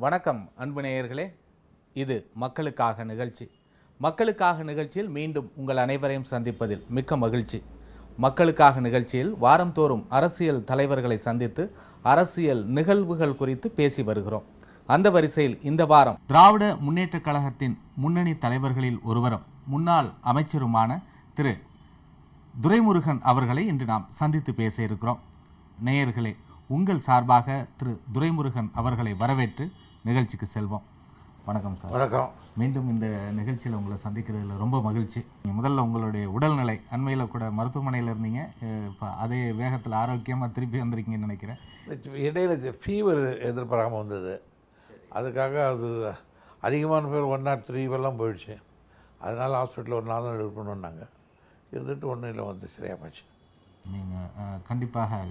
வணக்கம் அன்பு நேயர்களே, இது மக்களுக்காக நிகழ்ச்சி. மக்களுக்காக நிகழ்ச்சியில் மீண்டும் உங்கள் அனைவரையும் சந்திப்பதில் மிக்க மகிழ்ச்சி. மக்களுக்காக நிகழ்ச்சியில் வாரந்தோறும் அரசியல் தலைவர்களை சந்தித்து அரசியல் நிகழ்வுகள் குறித்து பேசி வருகிறோம். அந்த வரிசையில் இந்த வாரம் திராவிட முன்னேற்றக் கழகத்தின் முன்னணி தலைவர்களில் ஒருவரும் முன்னாள் அமைச்சருமான திரு துரைமுருகன் அவர்களை இன்று நாம் சந்தித்து பேச இருக்கிறோம். நேயர்களே, உங்கள் சார்பாக திரு துரைமுருகன் அவர்களை வரவேற்று நிகழ்ச்சிக்கு செல்வோம். வணக்கம் சார். வணக்கம். மீண்டும் இந்த நிகழ்ச்சியில் உங்களை சந்திக்கிறதுல ரொம்ப மகிழ்ச்சி. முதல்ல உங்களுடைய உடல்நிலை, அண்மையில் கூட மருத்துவமனையில் இருந்தீங்க, இப்போ அதே வேகத்தில் ஆரோக்கியமாக திருப்பி வந்திருக்கீங்கன்னு நினைக்கிறேன். இடையில் ஃபீவர் எதிர்பாராமல் வந்தது. அதுக்காக அது அதிகமான பேர் 103 போயிடுச்சு. அதனால் ஹாஸ்பிட்டலில் ஒரு 4 நாள் இருக்கணுன்னாங்க. இருந்துட்டு ஒன்றும் இல்லை, வந்து சரியாக போச்சு. நீங்கள் கண்டிப்பாக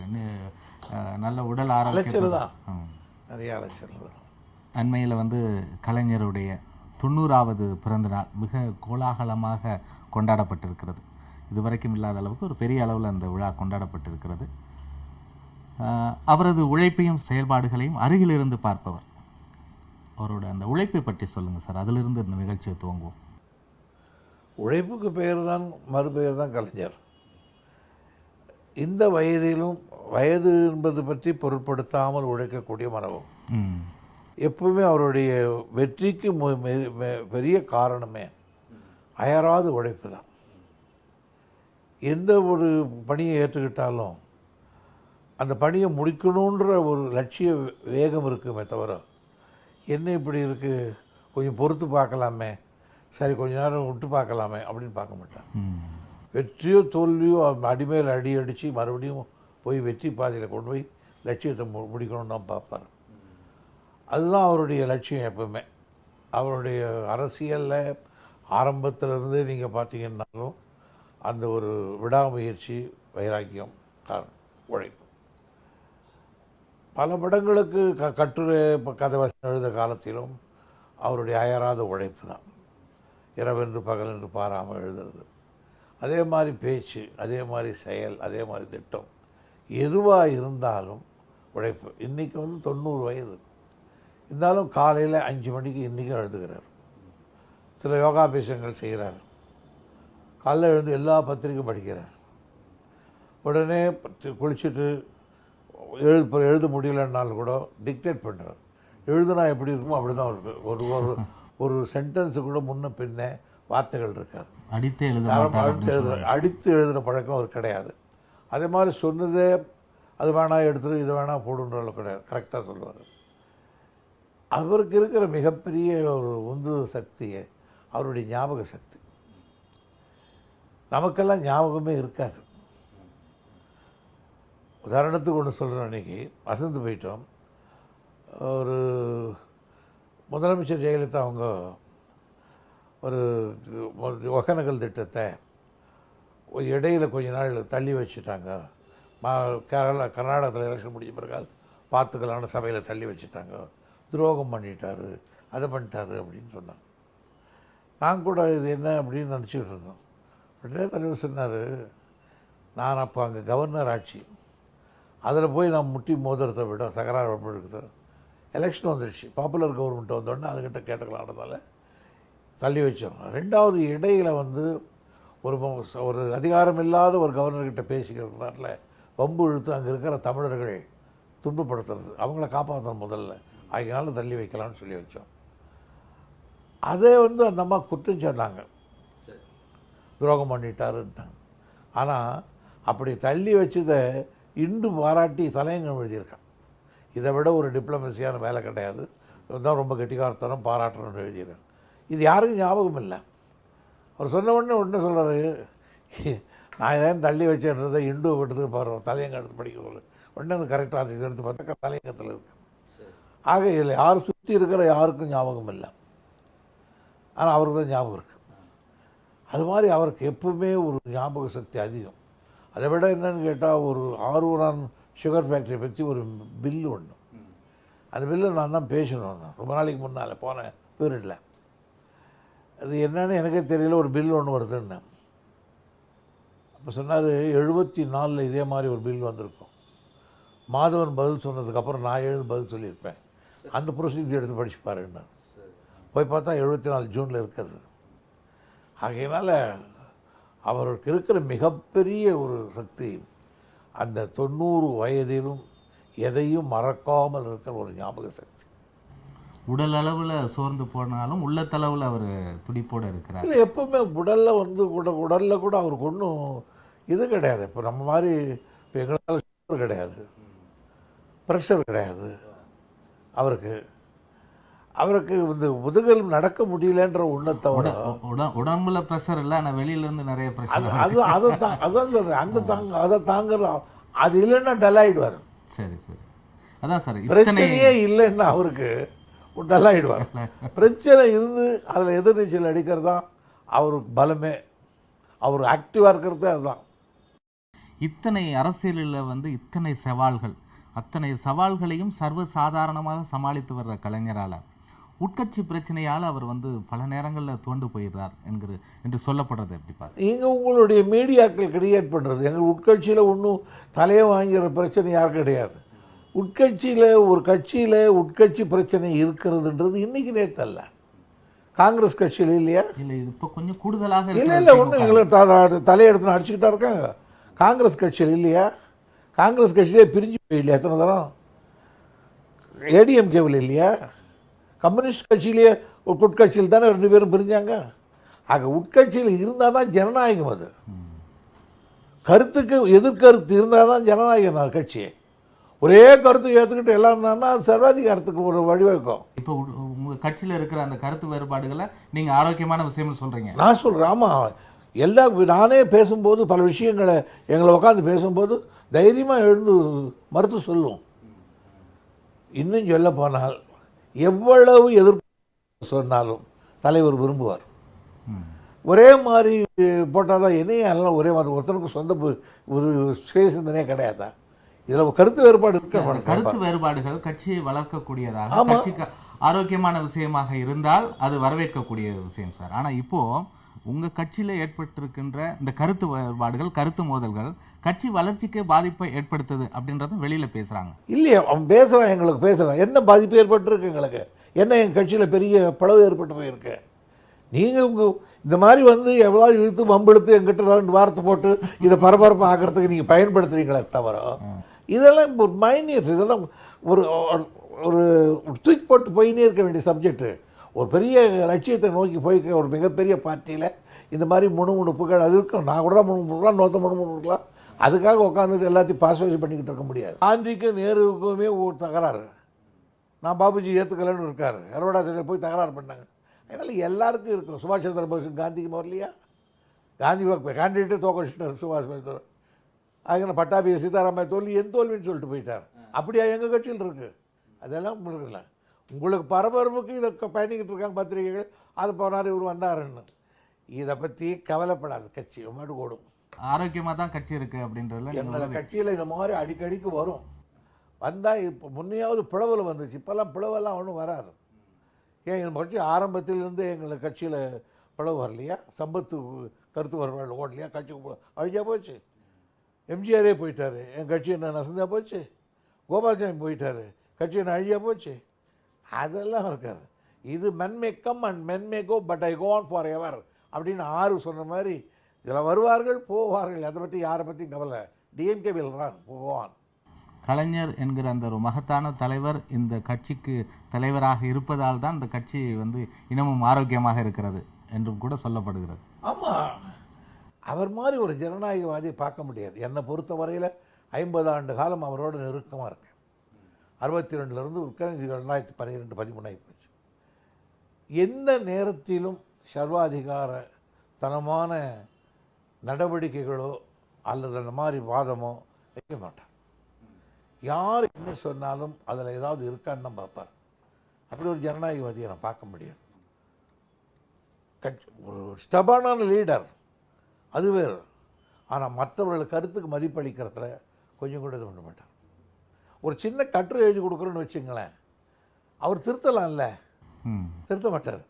நல்ல உடல் ஆரோக்கியம் அலைச்சல் தான், நிறைய அலைச்சல். அண்மையில் கலைஞருடைய 90வது பிறந்த நாள் மிக கோலாகலமாக கொண்டாடப்பட்டிருக்கிறது. இதுவரைக்கும் இல்லாத அளவுக்கு ஒரு பெரிய அளவில் அந்த விழா கொண்டாடப்பட்டிருக்கிறது. அவரது உழைப்பையும் செயல்பாடுகளையும் அருகிலிருந்து பார்ப்பவர், அவரோட அந்த உழைப்பை பற்றி சொல்லுங்கள் சார். அதிலிருந்து இந்த நிகழ்ச்சியை துவங்குவோம். உழைப்புக்கு பெயர் தான், மறுபெயர் தான் கலைஞர். இந்த வயதிலும் வயது என்பது பற்றி பொருட்படுத்தாமல் உழைக்கக்கூடிய மனோபம் எப்பவுமே அவருடைய வெற்றிக்கு பெரிய காரணமே அயராது உழைப்பு தான். எந்த ஒரு பணியை ஏற்றுக்கிட்டாலும் அந்த பணியை முடிக்கணுன்ற ஒரு லட்சிய வேகம் இருக்குமே தவிர, என்ன இப்படி இருக்குது, கொஞ்சம் பொறுத்து பார்க்கலாமே, சரி கொஞ்ச நேரம் விட்டு பார்க்கலாமே அப்படின்னு பார்க்க மாட்டான். வெற்றியோ தோல்வியோ அடிமேல் அடி அடித்து மறுபடியும் போய் வெற்றி பாதையில் கொண்டு போய் லட்சியத்தை முடிக்கணும்னு தான் பார்ப்பார். அதுதான் அவருடைய லட்சியம் எப்பவுமே. அவருடைய அரசியலில் ஆரம்பத்திலிருந்து நீங்கள் பார்த்தீங்கன்னாலும் அந்த ஒரு விடாமுயற்சி, வைராக்கியம், காரணம் உழைப்பு. பல படங்களுக்கு கட்டுரை கதை வசனம் எழுத காலத்திலும் அவருடைய அயராத உழைப்பு தான். இரவென்று பகலென்று பாராமல் எழுதுறது, அதே மாதிரி பேச்சு, அதே மாதிரி செயல், அதே மாதிரி திட்டம், எதுவாக இருந்தாலும் உழைப்பு. இன்றைக்கி 90 வயது இருந்தாலும் காலையில் 5 மணிக்கு இன்றைக்கும் எழுதுகிறார். சில யோகாபிஷங்கள் செய்கிறார். காலையில் எழுந்து எல்லா பத்திரிக்கையும் படிக்கிறார். உடனே குளிச்சுட்டு எழுத முடியலன்னாலும் கூட டிக்டேட் பண்ணுறார். எழுதுனா எப்படி இருக்குமோ அப்படி தான் இருக்குது. ஒரு ஒரு சென்டென்ஸு கூட முன்ன பின்ன வார்த்தைகள் இருக்காது. அடித்து எழுதுகிற பழக்கம் அவர் கிடையாது. அதே மாதிரி சொன்னதே அது வேணாம் எடுத்துரு, இது வேணாம் போடுன்ற கிடையாது, கரெக்டாக சொல்லுவார். அவருக்கு இருக்கிற மிகப்பெரிய ஒரு உந்து சக்தியை அவருடைய ஞாபக சக்தி. நமக்கெல்லாம் ஞாபகமே இருக்காது. உதாரணத்துக்கு ஒன்று சொல்கிறோம், அன்றைக்கி வசந்து போயிட்டோம். ஒரு முதலமைச்சர் ஜெயலலிதா அவங்க ஒரு ஒகேனக்கல் திட்டத்தை இடையில் கொஞ்ச நாள் தள்ளி வச்சுட்டாங்க. கர்நாடகத்தில் எலெக்ஷன் முடிஞ்ச பிறகு பார்த்துக்கலான்னு சபையில் தள்ளி வச்சுட்டாங்க. துரோகம் பண்ணிட்டார், அதை பண்ணிட்டாரு அப்படின்னு சொன்னாங்க. நாங்கள் கூட இது என்ன அப்படின்னு நினச்சிக்கிட்டு இருந்தோம். உடனே தலைவர் சொன்னார், நான் அப்போ அங்கே கவர்னர் ஆட்சி, அதில் போய் நான் முட்டி மோதிரத்தை விட தகராறு இருக்குது. எலெக்ஷன் வந்துடுச்சு, பாப்புலர் கவர்மெண்ட் வந்தோடனே அதுக்கிட்ட கேட்டுக்கலான்றதால தள்ளி வச்சோம். ரெண்டாவது இடையில் ஒரு அதிகாரம் இல்லாத ஒரு கவர்னர்கிட்ட பேசிக்கிறதுனால வம்பு இழுத்து அங்கே இருக்கிற தமிழர்கள் துன்பப்படுத்துறது, அவங்கள காப்பாற்றணும் முதல்ல, அதனால தள்ளி வைக்கலாம்னு சொல்லி வச்சோம். அதே அந்த அம்மா குற்றம் சொன்னாங்க, துரோகம் பண்ணிட்டாருன்ட்டாங்க. ஆனால் அப்படி தள்ளி வச்சதை இன்று பாராட்டி தலையங்கம் எழுதியிருக்கான். இதை விட ஒரு டிப்ளமசியான வேலை கிடையாது, இதுதான் ரொம்ப கெட்டிக்காரத்தனம், பாராட்டணும்னு எழுதியிருக்காங்க. இது யாருக்கும் ஞாபகம் இல்லை. அவர் சொன்ன உடனே சொல்கிறாரு, நான் ஏன் தள்ளி வச்சேன்றதை இண்டு எடுத்து பாருவோம், தலையங்க எடுத்து படிக்க சொல்ல உடனே அது கரெக்டாக அது எடுத்து பார்த்தா தலையங்கத்தில் இருக்குது. ஆக இதில் யார் சுற்றி இருக்கிற யாருக்கும் ஞாபகம் இல்லை, ஆனால் அவருக்கு தான் ஞாபகம் இருக்குது. அது மாதிரி அவருக்கு எப்பவுமே ஒரு ஞாபக சக்தி அதிகம். அதை விட என்னன்னு கேட்டால், ஒரு ஆரூரான் சுகர் ஃபேக்ட்ரி பற்றி ஒரு பில்லு ஒன்று, அந்த பில்லு நான் தான் பேசணும் ரொம்ப நாளைக்கு முன்னால் போன பீரியடில். அது என்னன்னு எனக்கே தெரியல, ஒரு பில் ஒன்று வருதுன்னு. அப்போ சொன்னார், 74 இதே மாதிரி ஒரு பில் வந்திருக்கும். மாதவன் பதில் சொன்னதுக்கப்புறம் நான் எழுந்து பதில் சொல்லியிருப்பேன். அந்த ப்ரொசீஜர் எடுத்து படிச்சு பாருன்னா போய் பார்த்தா 74 ஜூனில் இருக்கிறது. ஆகையினால அவருக்கு இருக்கிற மிகப்பெரிய ஒரு சக்தி அந்த 90 வயதிலும் எதையும் மறக்காமல் இருக்கிற ஒரு ஞாபக சக்தி. உடல் அளவில் சோர்ந்து போனாலும் உள்ளத்தளவில் அவர் துடிப்போடு இருக்கிறார். இல்லை, எப்பவுமே உடலில் கூட அவருக்கு ஒன்றும் இது கிடையாது. இப்போ நம்ம மாதிரி இப்போ எங்களால் சுகர் கிடையாது, ப்ரெஷர் கிடையாது. அவருக்கு இந்த முதுகில் நடக்க முடியலன்ற உண்ணத்தோட உடம்புல ப்ரெஷர் இல்லை, ஆனால் வெளியிலேருந்து நிறைய ப்ரெஷர். அதான் சொல்கிறேன், அதை தாங்குற அது இல்லைன்னா டல் ஆகிடுவார். சரி சரி, அதான் சார் பிரச்சனையே இல்லைன்னா அவருக்கு டல் ஆகிடுவார். பிரச்சனை இருந்து அதில் எதிர்நீச்சல் அடிக்கிறது தான் அவருக்கு பலமே. அவர் ஆக்டிவாக இருக்கிறது அதுதான். இத்தனை அரசியலில் இத்தனை சவால்கள், அத்தனை சவால்களையும் சர்வசாதாரணமாக சமாளித்து வர்ற கலைஞரால் உட்கட்சி பிரச்சனையால் அவர் பல நேரங்களில் தோண்டு போயிடுறார் என்று சொல்லப்படுறது எப்படி பார்த்து? நீங்கள் உங்களுடைய மீடியாக்கள் கிரியேட் பண்ணுறது. எங்கள் உட்கட்சியில் ஒன்றும் தலையை வாங்கிற பிரச்சனை யாரும் கிடையாது. உட்கட்சியில் ஒரு கட்சியில் உட்கட்சி பிரச்சனை இருக்கிறதுன்றது இன்றைக்கி நேற்றல்ல. காங்கிரஸ் கட்சியில் இல்லையா? இல்லை, இது இப்போ கொஞ்சம் கூடுதலாக இல்லை ஒன்றும் எங்களுக்கு தலையெடுத்து அடிச்சுக்கிட்டா இருக்காங்க. காங்கிரஸ் கட்சியில் இல்லையா? காங்கிரஸ் கட்சியிலே பிரிஞ்சு போயிடலையா எத்தனை தரம்? ஏடிஎம்கேவில் இல்லையா? கம்யூனிஸ்ட் கட்சியிலேயே ஒரு உட்கட்சியில் தானே 2 பேரும் பிரிஞ்சாங்க. ஆக உட்கட்சியில் இருந்தால் தான் ஜனநாயகம். அது கருத்துக்கு எதிர்கருத்து இருந்தால் தான் ஜனநாயகம். அது கட்சியை ஒரே கருத்து ஏற்றுக்கிட்டு எல்லாம் இருந்தாங்கன்னா அது சர்வாதிகாரத்துக்கு ஒரு வழிவகுக்கும். இப்போ உங்கள் கட்சியில் இருக்கிற அந்த கருத்து வேறுபாடுகளை நீங்கள் ஆரோக்கியமான விஷயம்னு சொல்கிறீங்க. நான் சொல்கிறேன், ஆமாம். நானே பேசும்போது பல விஷயங்களை எங்களை உட்காந்து பேசும்போது தைரியமாக எழுந்து மறுத்து சொல்லுவோம். இன்னும் சொல்ல போனால் எவ்வளவு எதிர்ப்பு சொன்னாலும் தலைவர் விரும்புவார். ஒரே மாதிரி போட்டால் தான் என்னையும் எல்லாம் ஒரே மாதிரி. ஒருத்தனுக்கு சொந்த ஒரு சுய சிந்தனையே கிடையாதா? இதில் கருத்து வேறுபாடு இருக்க. கருத்து வேறுபாடுகள் கட்சியை வளர்க்கக்கூடியதாக, கட்சிக்கு ஆரோக்கியமான விஷயமாக இருந்தால் அது வரவேற்கக்கூடிய விஷயம் சார். ஆனால் இப்போது உங்கள் கட்சியில் ஏற்பட்டிருக்கின்ற இந்த கருத்து வேறுபாடுகள், கருத்து மோதல்கள் கட்சி வளர்ச்சிக்கு பாதிப்பை ஏற்படுத்துது அப்படின்றத வெளியில் பேசுகிறாங்க. இல்லையா? அவன் பேசுகிறான், எங்களுக்கு பேசுகிறான். என்ன பாதிப்பு ஏற்பட்டுருக்கு எங்களுக்கு? என்ன எங்கள் கட்சியில் பெரிய பிளவு ஏற்பட்டு போயிருக்கு? நீங்கள் இந்த மாதிரி எவ்வளோ இழுத்து வம்பெடுத்து எங்கிட்ட 2 வார்த்தை போட்டு இதை பரபரப்பாக ஆக்கிறதுக்கு நீங்கள் பயன்படுத்துறீங்களே தவிர, இதெல்லாம் ஒரு மைனியட். இதெல்லாம் ஒரு ஒரு தூக்கி போட்டு போயினே இருக்க வேண்டிய சப்ஜெக்டு. ஒரு பெரிய லட்சியத்தை நோக்கி போய்க்க ஒரு மிகப்பெரிய பார்ட்டியில் இந்த மாதிரி முணுமுணுப்புகள் அது இருக்கும். நான் கூட தான் முணுமுணுக்கலாம், முணுமுணுக்கலாம். அதுக்காக உட்காந்துட்டு எல்லாத்தையும் பாஸ்வேஜ் பண்ணிக்கிட்டு இருக்க முடியாது. காந்திக்கும் நேருவுக்குமே ஒரு தகராறு. நான் பாபுஜி ஏற்றுக்கலன்னு இருக்கார். அறுவடாத்தில் போய் தகராறு பண்ணாங்க. அதனால் எல்லாருக்கும் இருக்கும். சுபாஷ் சந்திர போஸ் காந்திக்கு வரலையா? காந்தி கேண்டிடேட்டே தோக்க வச்சுட்டார் சுபாஷ் சந்திர. அதுக்கு பட்டாபி சீதாராமையா தோல்வி என் தோல்வின்னு சொல்லிட்டு போயிட்டார். அப்படியா எங்கள் கட்சியில் இருக்குது? அதெல்லாம் இருக்குல்ல. உங்களுக்கு பரபரப்புக்கு இதை பயணிக்கிட்டு இருக்காங்க பத்திரிகைகள். அது போனார் இவர் வந்தாருன்னு. இதை பற்றி கவலைப்படாது. கட்சி மாட்டு ஓடும். ஆரோக்கியமாக தான் கட்சி இருக்குது அப்படின்றதுல எங்களை கட்சியில் இந்த மாதிரி அடிக்கடிக்கு வரும். வந்தால் இப்போ முன்னையாவது பிளவில் வந்துச்சு. இப்போல்லாம் பிளவெல்லாம் ஒன்றும் வராது. ஏன் எங்கள் கட்சி ஆரம்பத்திலேருந்து எங்களை கட்சியில் பிளவு வரலையா? சம்பத்து கருத்து வரவாள் ஓடலையா? கட்சி அழிஞ்சா போச்சு. எம்ஜிஆரே போயிட்டார், என் கட்சி என்ன நசந்தா போச்சு. கோபால்சாமி போயிட்டார், கட்சி என்ன அழிஞ்சா போச்சு. அதெல்லாம் இருக்காது. இது men may come and men may go but I go on for ever அப்படின்னு 6 சொன்ன மாதிரி இதில் வருவார்கள் போவார்கள். அதை பற்றி யாரை பற்றியும் கவலை. டிஎம்கே வில் ரன் போவான். கலைஞர் என்கிற அந்த ஒரு மகத்தான தலைவர் இந்த கட்சிக்கு தலைவராக இருப்பதால் தான் இந்த கட்சி இன்னமும் ஆரோக்கியமாக இருக்கிறது என்றும் கூட சொல்லப்படுகிறது. ஆமாம், அவர் மாதிரி ஒரு ஜனநாயகவாதியை பார்க்க முடியாது. என்னை பொறுத்த வரையில் 50 ஆண்டு காலம் அவரோட நெருக்கமாக இருக்கேன். 62லேருந்து 2012 13 ஆகி போச்சு. எந்த நேரத்திலும் சர்வாதிகாரத்தனமான நடவடிக்கைகளோ அல்லது அந்த மாதிரி வாதமோ வைக்க மாட்டார். யார் என்ன சொன்னாலும் அதில் ஏதாவது இருக்கான்னு தான் பார்ப்பார். அப்படி ஒரு ஜனநாயகவாதியை நான் பார்க்க முடியாது. ஒரு ஸ்டபானான லீடர் அது வேறு. ஆனால் மற்றவர்கள் கருத்துக்கு மதிப்பளிக்கிறதுல கொஞ்சம் கூட இது பண்ண மாட்டார். ஒரு சின்ன கட்டுரை எழுதி கொடுக்குறோன்னு வச்சுங்களேன், அவர் திருத்தலாம்ல, திருத்த மாட்டார்.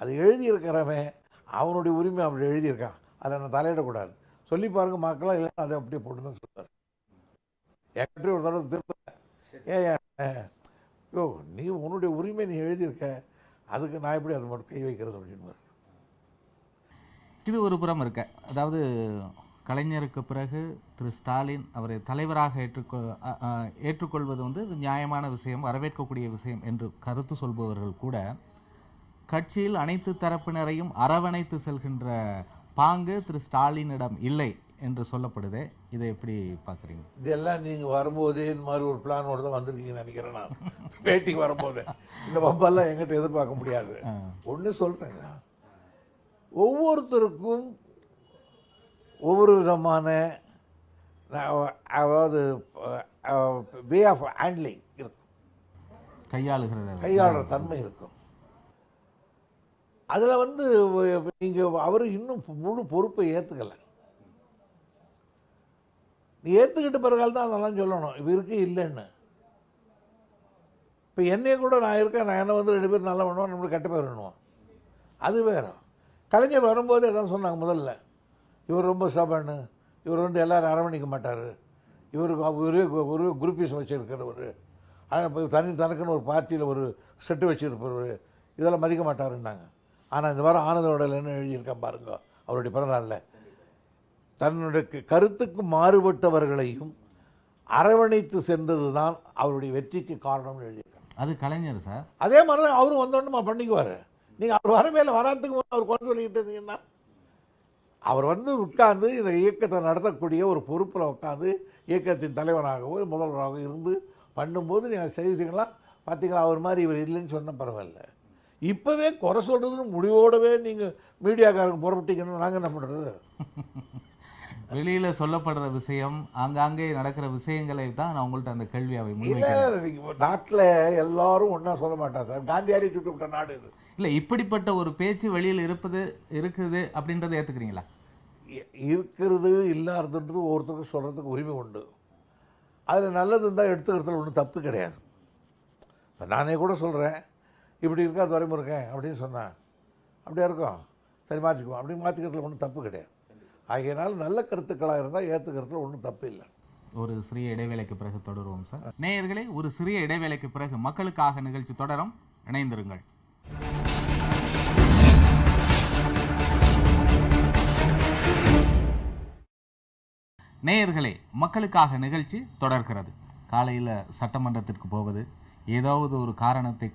அது எழுதியிருக்கிறவன் அவனுடைய உரிமை அப்படி எழுதியிருக்கான், அதில் நான் தலையிடக்கூடாது சொல்லி பாருங்கள் மக்களாக, இல்லைன்னா அதை அப்படியே போட்டுதான் சொல்கிறார். என் கட்டுரை ஒரு தடவை திருத்தலை. யோ நீ உன்னுடைய உரிமை நீ எழுதியிருக்க, அதுக்கு நான் எப்படி அது மட்டும் கை வைக்கிறது அப்படின்னு. இது ஒரு புறம் இருக்க, அதாவது கலைஞருக்கு பிறகு திரு ஸ்டாலின் அவரை தலைவராக ஏற்றுக்கொள்வது வந்து நியாயமான விஷயம், வரவேற்கக்கூடிய விஷயம் என்று கருத்து சொல்பவர்கள் கூட கட்சியில் அனைத்து தரப்பினரையும் அரவணைத்து செல்கின்ற பாங்கு திரு ஸ்டாலினிடம் இல்லை என்று சொல்லப்படுது. இதை எப்படி பார்க்குறீங்க? இதெல்லாம் நீங்கள் வரும்போதே இந்த மாதிரி ஒரு பிளானோடு தான் வந்திருக்கீங்கன்னு நினைக்கிறேன். நான் பேட்டிக்கு வரும்போது இந்த பம்பெல்லாம் எங்கிட்ட எதிர்பார்க்க முடியாது. ஒன்று சொல்கிறேங்க, ஒவ்வொருத்தருக்கும் ஒவ்வொரு விதமான அதாவது வே ஆஃப் ஹேண்ட்லிங் இருக்கும், கையாளுற தன்மை இருக்கும். அதில் வந்து நீங்கள் அவர் இன்னும் முழு பொறுப்பை ஏற்றுக்கலை. நீ ஏற்றுக்கிட்ட பிறகால் தான் அதெல்லாம் சொல்லணும், இப்போ இருக்கு இல்லைன்னு. இப்போ என்னையே கூட நான் இருக்கேன், நான் என்ன வந்து 2 பேர் நல்லா பண்ணுவோம், நம்மளுக்கு கெட்ட பேர் பண்ணுவோம், அது வேறு. கலைஞர் வரும்போது எதாவது சொன்னாங்க முதல்ல, இவர் ரொம்ப ஸ்டபன்னு, இவர் வந்து எல்லோரும் அரவணைக்க மாட்டார், இவருக்கு ஒரு குரூப்பிஸ் வச்சுருக்கிறவர், தனக்குன்னு ஒரு பார்ட்டியில் ஒரு செட்டு வச்சுருப்பவர், இதெல்லாம் மதிக்க மாட்டாருன்னாங்க. ஆனால் இந்த வாரம் ஆனந்தோடல் என்ன எழுதியிருக்கேன் பாருங்க, அவருடைய பிறந்தநாளில் தன்னுடைய கருத்துக்கு மாறுபட்டவர்களையும் அரவணைத்து சென்றது தான் அவருடைய வெற்றிக்கு காரணம்னு எழுதியிருக்காங்க. அது கலைஞர் சார். அதே மாதிரி தான் அவரும் வந்தோன்னு பண்ணிக்குவார். நீங்கள் அவர் வரவேல வராதுக்கு அவர் கொண்டு சொல்லிக்கிட்டு இருந்தீங்கன்னா, அவர் வந்து உட்கார்ந்து இந்த இயக்கத்தை நடத்தக்கூடிய ஒரு பொறுப்பில் உட்காந்து இயக்கத்தின் தலைவராகவோ முதல்வராக இருந்து பண்ணும்போது நீங்கள் செய்தீங்களா, பார்த்தீங்களா அவர் மாதிரி இவர் இல்லைன்னு சொன்ன பரவாயில்ல. இப்போவே குறை சொல்கிறதுன்னு முடிவோடவே நீங்கள் மீடியாக்காரங்க புறப்பட்டீங்கன்னு நாங்கள் என்ன பண்ணுறது? வெளியில் சொல்லப்படுற விஷயம், ஆங்காங்கே நடக்கிற விஷயங்களை தான் நான் உங்கள்கிட்ட அந்த கேள்வியாவை முன்வைக்கிறேன். நாட்டில் எல்லாரும் ஒன்றா சொல்ல மாட்டாங்க சார், காந்தியாரி சுட்டுவிட்ட நாடு இது இல்லை. இப்படிப்பட்ட ஒரு பேச்சு வெளியில் இருக்குது அப்படின்றத ஏற்றுக்கிறீங்களா? இருக்கிறது இல்லாததுன்றது ஒவ்வொருத்தருக்கும் சொல்கிறதுக்கு உரிமை உண்டு. அதில் நல்லது இருந்தால் எடுத்துக்கிறதுல ஒன்றும் தப்பு கிடையாது. நானே கூட சொல்கிறேன், இப்படி இருக்கா துறைமுருகன் அப்படின்னு சொன்னேன், அப்படியே இருக்கும், சரி மாற்றிக்குவோம், அப்படி மாற்றிக்கிறதுல ஒன்றும் தப்பு கிடையாது. ஆகையினால் நல்ல கருத்துக்களாக இருந்தால் ஏற்றுக்கிறதுல ஒன்றும் தப்பு இல்லை. ஒரு சிறிய இடைவேளைக்கு பிறகு தொடருவோம் சார். நேயர்களே, ஒரு சிறிய இடைவேளைக்கு பிறகு மக்களுக்காக நிகழ்ச்சி தொடரும், இணைந்திருங்கள். நேயர்களே, மக்களுக்காக நிகழ்ச்சி தொடர்கிறது. காலையில் சட்டமன்றத்திற்கு போவது, ஏதாவது ஒரு காரணத்தை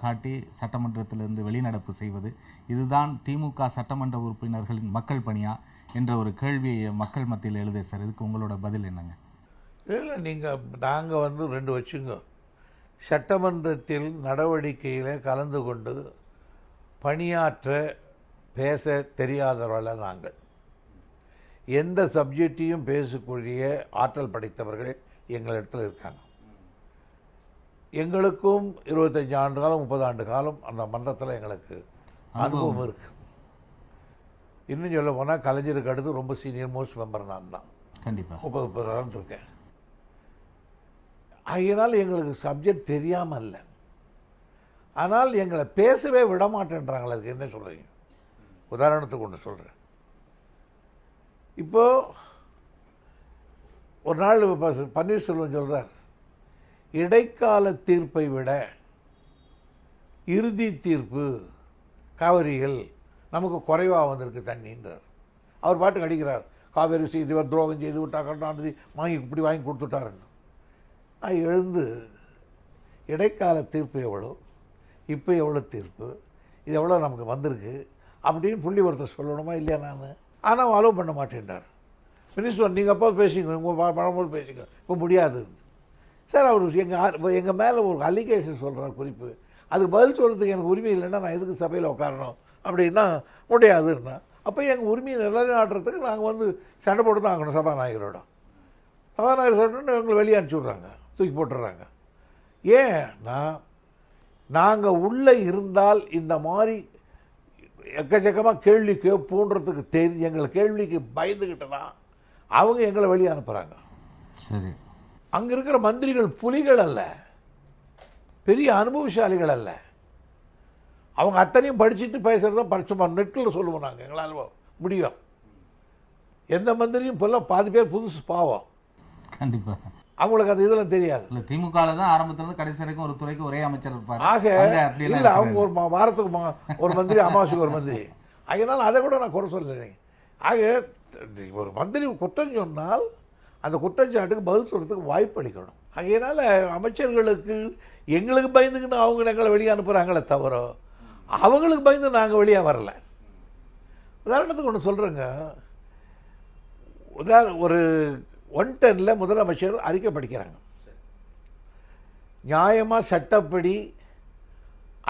காட்டி சட்டமன்றத்திலிருந்து வெளிநடப்பு செய்வது, இதுதான் திமுக சட்டமன்ற உறுப்பினர்களின் மக்கள் பணியா என்ற ஒரு கேள்வியை மக்கள் மத்தியில் எழுத சார். இதுக்கு உங்களோட பதில் என்னங்க? இல்லை, நாங்கள் வந்து 2 வச்சுங்க. சட்டமன்றத்தில் நடவடிக்கையில் கலந்து கொண்டு பணியாற்ற பேச தெரியாதவர்கள் நாங்கள். எந்த சப்ஜெக்டையும் பேசக்கூடிய ஆற்றல் படைத்தவர்கள் எங்களிடத்தில் இருக்காங்க. எங்களுக்கும் 25 ஆண்டு காலம் 30 ஆண்டு காலம் அந்த மன்றத்தில் எங்களுக்கு அனுபவம் இருக்குது. இன்னும் சொல்ல போனால் கலைஞருக்கு அடுத்து ரொம்ப சீனியர் மோஸ்ட் மெம்பர் நான் தான். கண்டிப்பாக 30 இருக்கேன். ஆகையினால் எங்களுக்கு சப்ஜெக்ட் தெரியாமல் இல்லை, ஆனால் எங்களை பேசவே விட மாட்டேன்றாங்களே. அதுக்கு என்ன சொல்கிறீங்க? உதாரணத்துக்கு ஒன்று சொல்கிறேன். இப்போது ஒரு நாள் பன்னீர்செல்வம் சொல்கிறார், இடைக்கால தீர்ப்பை விட இறுதி தீர்ப்பு காவிரியில் நமக்கு குறைவாக வந்திருக்கு தண்ணின்றார். அவர் பாட்டுக்கு அடிக்கிறார், காவேரி செய்து துரோகம் செய்து விட்டா கருணாநிதி இப்படி வாங்கி கொடுத்துட்டாருன்னு. நான் எழுந்து இடைக்கால தீர்ப்பு எவ்வளோ, இப்போ எவ்வளோ தீர்ப்பு, இது எவ்வளோ நமக்கு வந்திருக்கு அப்படின்னு புள்ளி ஒருத்தர் சொல்லணுமா இல்லையா? நான் ஆனால் அலோவ் பண்ண மாட்டேன்றார். மினிஸ்டர் நீங்கள் அப்போ பேசிங்க, உங்கள் பழம்போது பேசிங்க, இப்போ முடியாது சார். அவர் எங்கள் மேலே ஒரு அலிகேஷன் சொல்கிறார் குறிப்பு, அதுக்கு பதில் சொல்கிறதுக்கு எனக்கு உரிமை இல்லைன்னா நான் எதுக்கு சபையில் உட்காரணும் அப்படின்னா முடியாதுன்னா, அப்போ எங்கள் உரிமையை நிலைநாட்டுறதுக்கு நாங்கள் வந்து சண்டை போட்டு தான் ஆகணும் சபாநாயகரோட. சபாநாயகர் சொல்லிட்டு எங்களை வெளியே அனுப்பிச்சி விட்றாங்க, தூக்கி போட்டுடுறாங்க. ஏன்னா நாங்கள் உள்ளே இருந்தால் இந்த மாதிரி எக்கச்சக்கமாக கேள்வி கேட்போன்றதுக்கு தெரிஞ்சு எங்களை கேள்விக்கு பயந்துக்கிட்டு தான் அவங்க எங்களை வெளியே அனுப்புகிறாங்க. சரி, அங்கே இருக்கிற மந்திரிகள் புலிகள் அல்ல, பெரிய அனுபவசாலிகள் அல்ல. அவங்க அத்தனையும் படிச்சுட்டு பேசுகிறத சும்மா நெட்டில் சொல்லுவோம் நாங்கள், எங்களால் முடியும். எந்த மந்திரியும் இப்போல்லாம் பாதி பேர் புதுசு பாவம். கண்டிப்பாக அவங்களுக்கு அந்த இதெல்லாம் தெரியாது. இல்லை, திமுகவில் தான் ஆரம்பத்திலிருந்து கடைசி வரைக்கும் ஒரு துறைக்கு ஒரே அமைச்சர் இருப்பார். ஆக இல்லை, அவங்க ஒரு வாரத்துக்கு ஒரு மந்திரி, அமாவாசைக்கு ஒரு மந்திரி. அதனால் அதை கூட நான் குறை சொல்லலை. ஆக ஒரு மந்திரி குற்றம் சொன்னால் அந்த குற்றச்சாட்டுக்கு பதில் சொல்கிறதுக்கு வாய்ப்பு அளிக்கணும். ஆகையினால அமைச்சர்களுக்கு எங்களுக்கு பயந்துக்கின்னு அவங்க எங்களை வெளியே அனுப்புகிறாங்களே தவிர அவங்களுக்கு பயந்து நாங்கள் வெளியே வரல. உதாரணத்துக்கு ஒன்று சொல்கிறேங்க. ஒரு 110 முதலமைச்சர் அறிக்கை படிக்கிறாங்க. நியாயமாக சட்டப்படி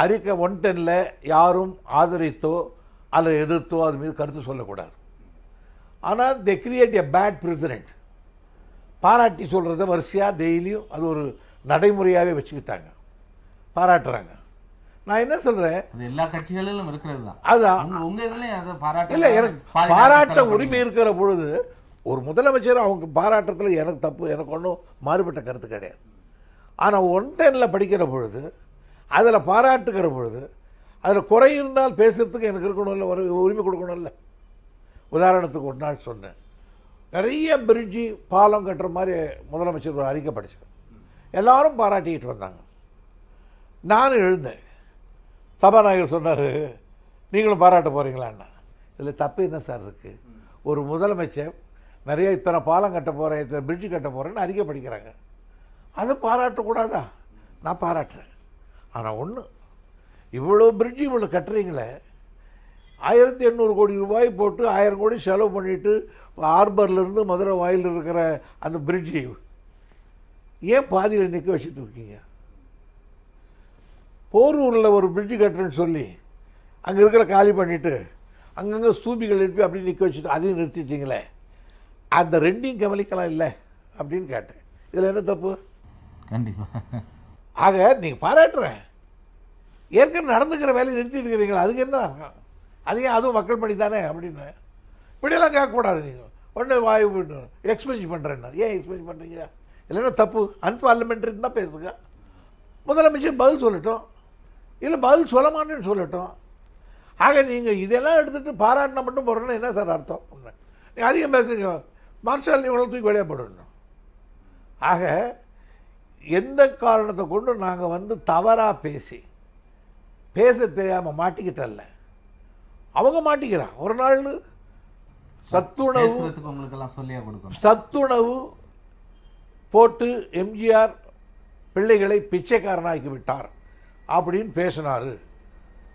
அறிக்கை 110 யாரும் ஆதரித்தோ அல்லது எதிர்த்தோ அது மீது கருத்து சொல்லக்கூடாது. ஆனால் they create a bad president. பாராட்டி சொல்கிறத வரிசையாக டெய்லியும் அது ஒரு நடைமுறையாகவே வச்சுக்கிட்டாங்க, பாராட்டுறாங்க. நான் என்ன சொல்கிறேன், எல்லா கட்சிகளிலும் இருக்கிறது தான். அதுதான் உங்கள் இதுலேயும் அதை பாராட்ட இல்லை, எனக்கு பாராட்ட உரிமை இருக்கிற பொழுது ஒரு முதலமைச்சர் அவங்க பாராட்டத்தில் எனக்கு தப்பு, எனக்கு ஒன்றும் மாறுபட்ட கருத்து கிடையாது. ஆனால் 110 படிக்கிற பொழுது அதில் பாராட்டுகிற பொழுது அதில் குறை இருந்தால் பேசுகிறதுக்கு எனக்கு இருக்கணும்ல, ஒரு உரிமை கொடுக்கணும்ல. உதாரணத்துக்கு ஒரு நாள் சொன்னேன், நிறைய பிரிட்ஜி பாலம் கட்டுற மாதிரி முதலமைச்சர் ஒரு அறிக்கை படித்தேன். எல்லாரும் பாராட்டிக்கிட்டு வந்தாங்க. நானும் எழுந்தேன். சபாநாயகர் சொன்னார், நீங்களும் பாராட்ட போகிறீங்களான்னா. இதில் தப்பு என்ன சார் இருக்குது? ஒரு முதலமைச்சர் நிறைய இத்தனை பாலம் கட்ட போகிறேன், இத்தனை பிரிட்ஜு கட்ட போகிறேன்னு அறிக்கை படிக்கிறாங்க. அதை பாராட்டக்கூடாதா? நான் பாராட்டுறேன். ஆனால் ஒன்று, இவ்வளோ பிரிட்ஜு இவ்வளோ கட்டுறீங்களே, 1800 கோடி ரூபாய் போட்டு 1000 கோடி செலவு பண்ணிவிட்டு ஹார்பர்லேருந்து மதுரை வாயில் இருக்கிற அந்த பிரிட்ஜு ஏன் பாதியில் நிற்க வச்சுட்டு இருக்கீங்க? போரூரில் ஒரு பிரிட்ஜு கட்டுறேன்னு சொல்லி அங்கே இருக்கிற காலி பண்ணிவிட்டு அங்கங்கே ஸ்தூபிகள் எழுப்பி அப்படி நிற்க வச்சுட்டு அதையும் நிறுத்திட்டீங்களே, அந்த ரெண்டையும் கவனிக்கலாம் இல்லை அப்படின்னு கேட்டேன். இதில் என்ன தப்பு? கண்டிப்பாக. ஆக நீங்கள் பாராட்டுறேன், ஏற்கனவே நடந்துக்கிற வேலையை நிறுத்திட்டு இருக்கிறீங்களா, அதுக்கு என்ன? அதையும் அதுவும் மக்கள் பணி தானே அப்படின்னு இப்படியெல்லாம் கேட்கக்கூடாது. நீங்கள் உடனே வாயு எக்ஸ்பென்ஸ் பண்ணுறேன்னா ஏன் எக்ஸ்பென்ஸ் பண்ணுறீங்க? இல்லைன்னா தப்பு, அன்பார்லிமெண்ட்ரின்னு தான் பேசுங்க. முதலமைச்சர் பதில் சொல்லட்டும், இல்லை பதில் சொல்ல மாட்டேன்னு சொல்லட்டும். ஆக நீங்கள் இதெல்லாம் எடுத்துகிட்டு பாராட்டினா மட்டும் போகிறோன்னா என்ன சார் அர்த்தம்? நீங்கள் அதிகம் பேசுறீங்க, மார்ஷல் இவ்வளோ தூக்கி வெளியே போடணும். ஆக எந்த காரணத்தை கொண்டு நாங்கள் தவறாக பேச தெரியாமல் மாட்டிக்கிட்டல்ல, அவங்க மாட்டிக்கிறான். ஒரு நாள் சத்துணவு போட்டு எம்ஜிஆர் பிள்ளைகளை பிச்சைக்காரனாக்கி விட்டார் அப்படின்னு பேசினார்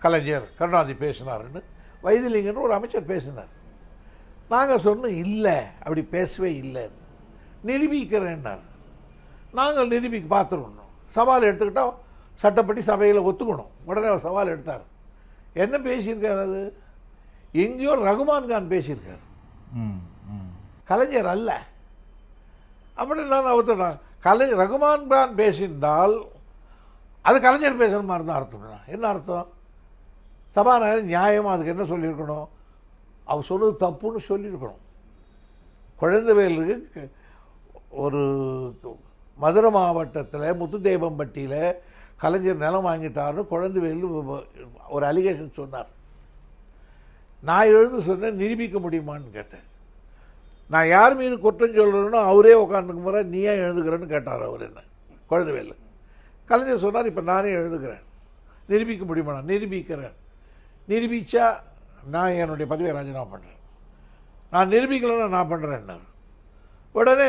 கலைஞர், கருணாநிதி பேசினாருன்னு வைத்திலிங்கன்னு ஒரு அமைச்சர் பேசினார். நாங்கள் சொன்னோம், இல்லை அப்படி பேசவே இல்லை, நிரூபிக்கிறேன்னார். நாங்கள் நிரூபிக்க பார்த்துருந்தோம். சவால் எடுத்துக்கிட்டால் சட்டப்படி சபையில் ஒத்துக்கணும். உடனே அவர் சவால் எடுத்தார். என்ன பேசியிருக்கார்? அது எங்கேயோ ரகுமான் கான் பேசியிருக்கார், கலைஞர் அல்ல அப்படின்னு நான் ஒத்துறேன். ரகுமான் கான் பேசியிருந்தால் அது கலைஞர் பேசுகிற மாதிரி தான் அர்த்தம். என்ன அர்த்தம்? சபாநாயகர் நியாயமாக அதுக்கு என்ன சொல்லியிருக்கணும்? அவர் சொன்னது தப்புன்னு சொல்லியிருக்கணும். குழந்தைவேலுக்கு ஒரு மதுரை மாவட்டத்தில் முத்துதேவம்பட்டியில் கலைஞர் நிலம் வாங்கிட்டார்னு குழந்தைவேலு ஒரு அலிகேஷன் சொன்னார். நான் எழுந்து சொன்னேன், நிரூபிக்க முடியுமான்னு கேட்டேன். நான் யார் மீது குற்றம் சொல்கிறேன்னோ அவரே உட்காந்துக்கு முறை நீ ஏன் எழுதுக்கிறேன்னு கேட்டார் அவர் என்ன, குழந்தைவேலு. கலைஞர் சொன்னார், இப்போ நானே எழுதுகிறேன், நிரூபிக்க முடியுமா? நான் நிரூபிக்கிறேன், நிரூபித்தா நான் என்னுடைய பதவியை ராஜினாமா பண்ணுறேன், நான் நிரூபிக்கலைன்னா நான் பண்ணுறேன்னார். உடனே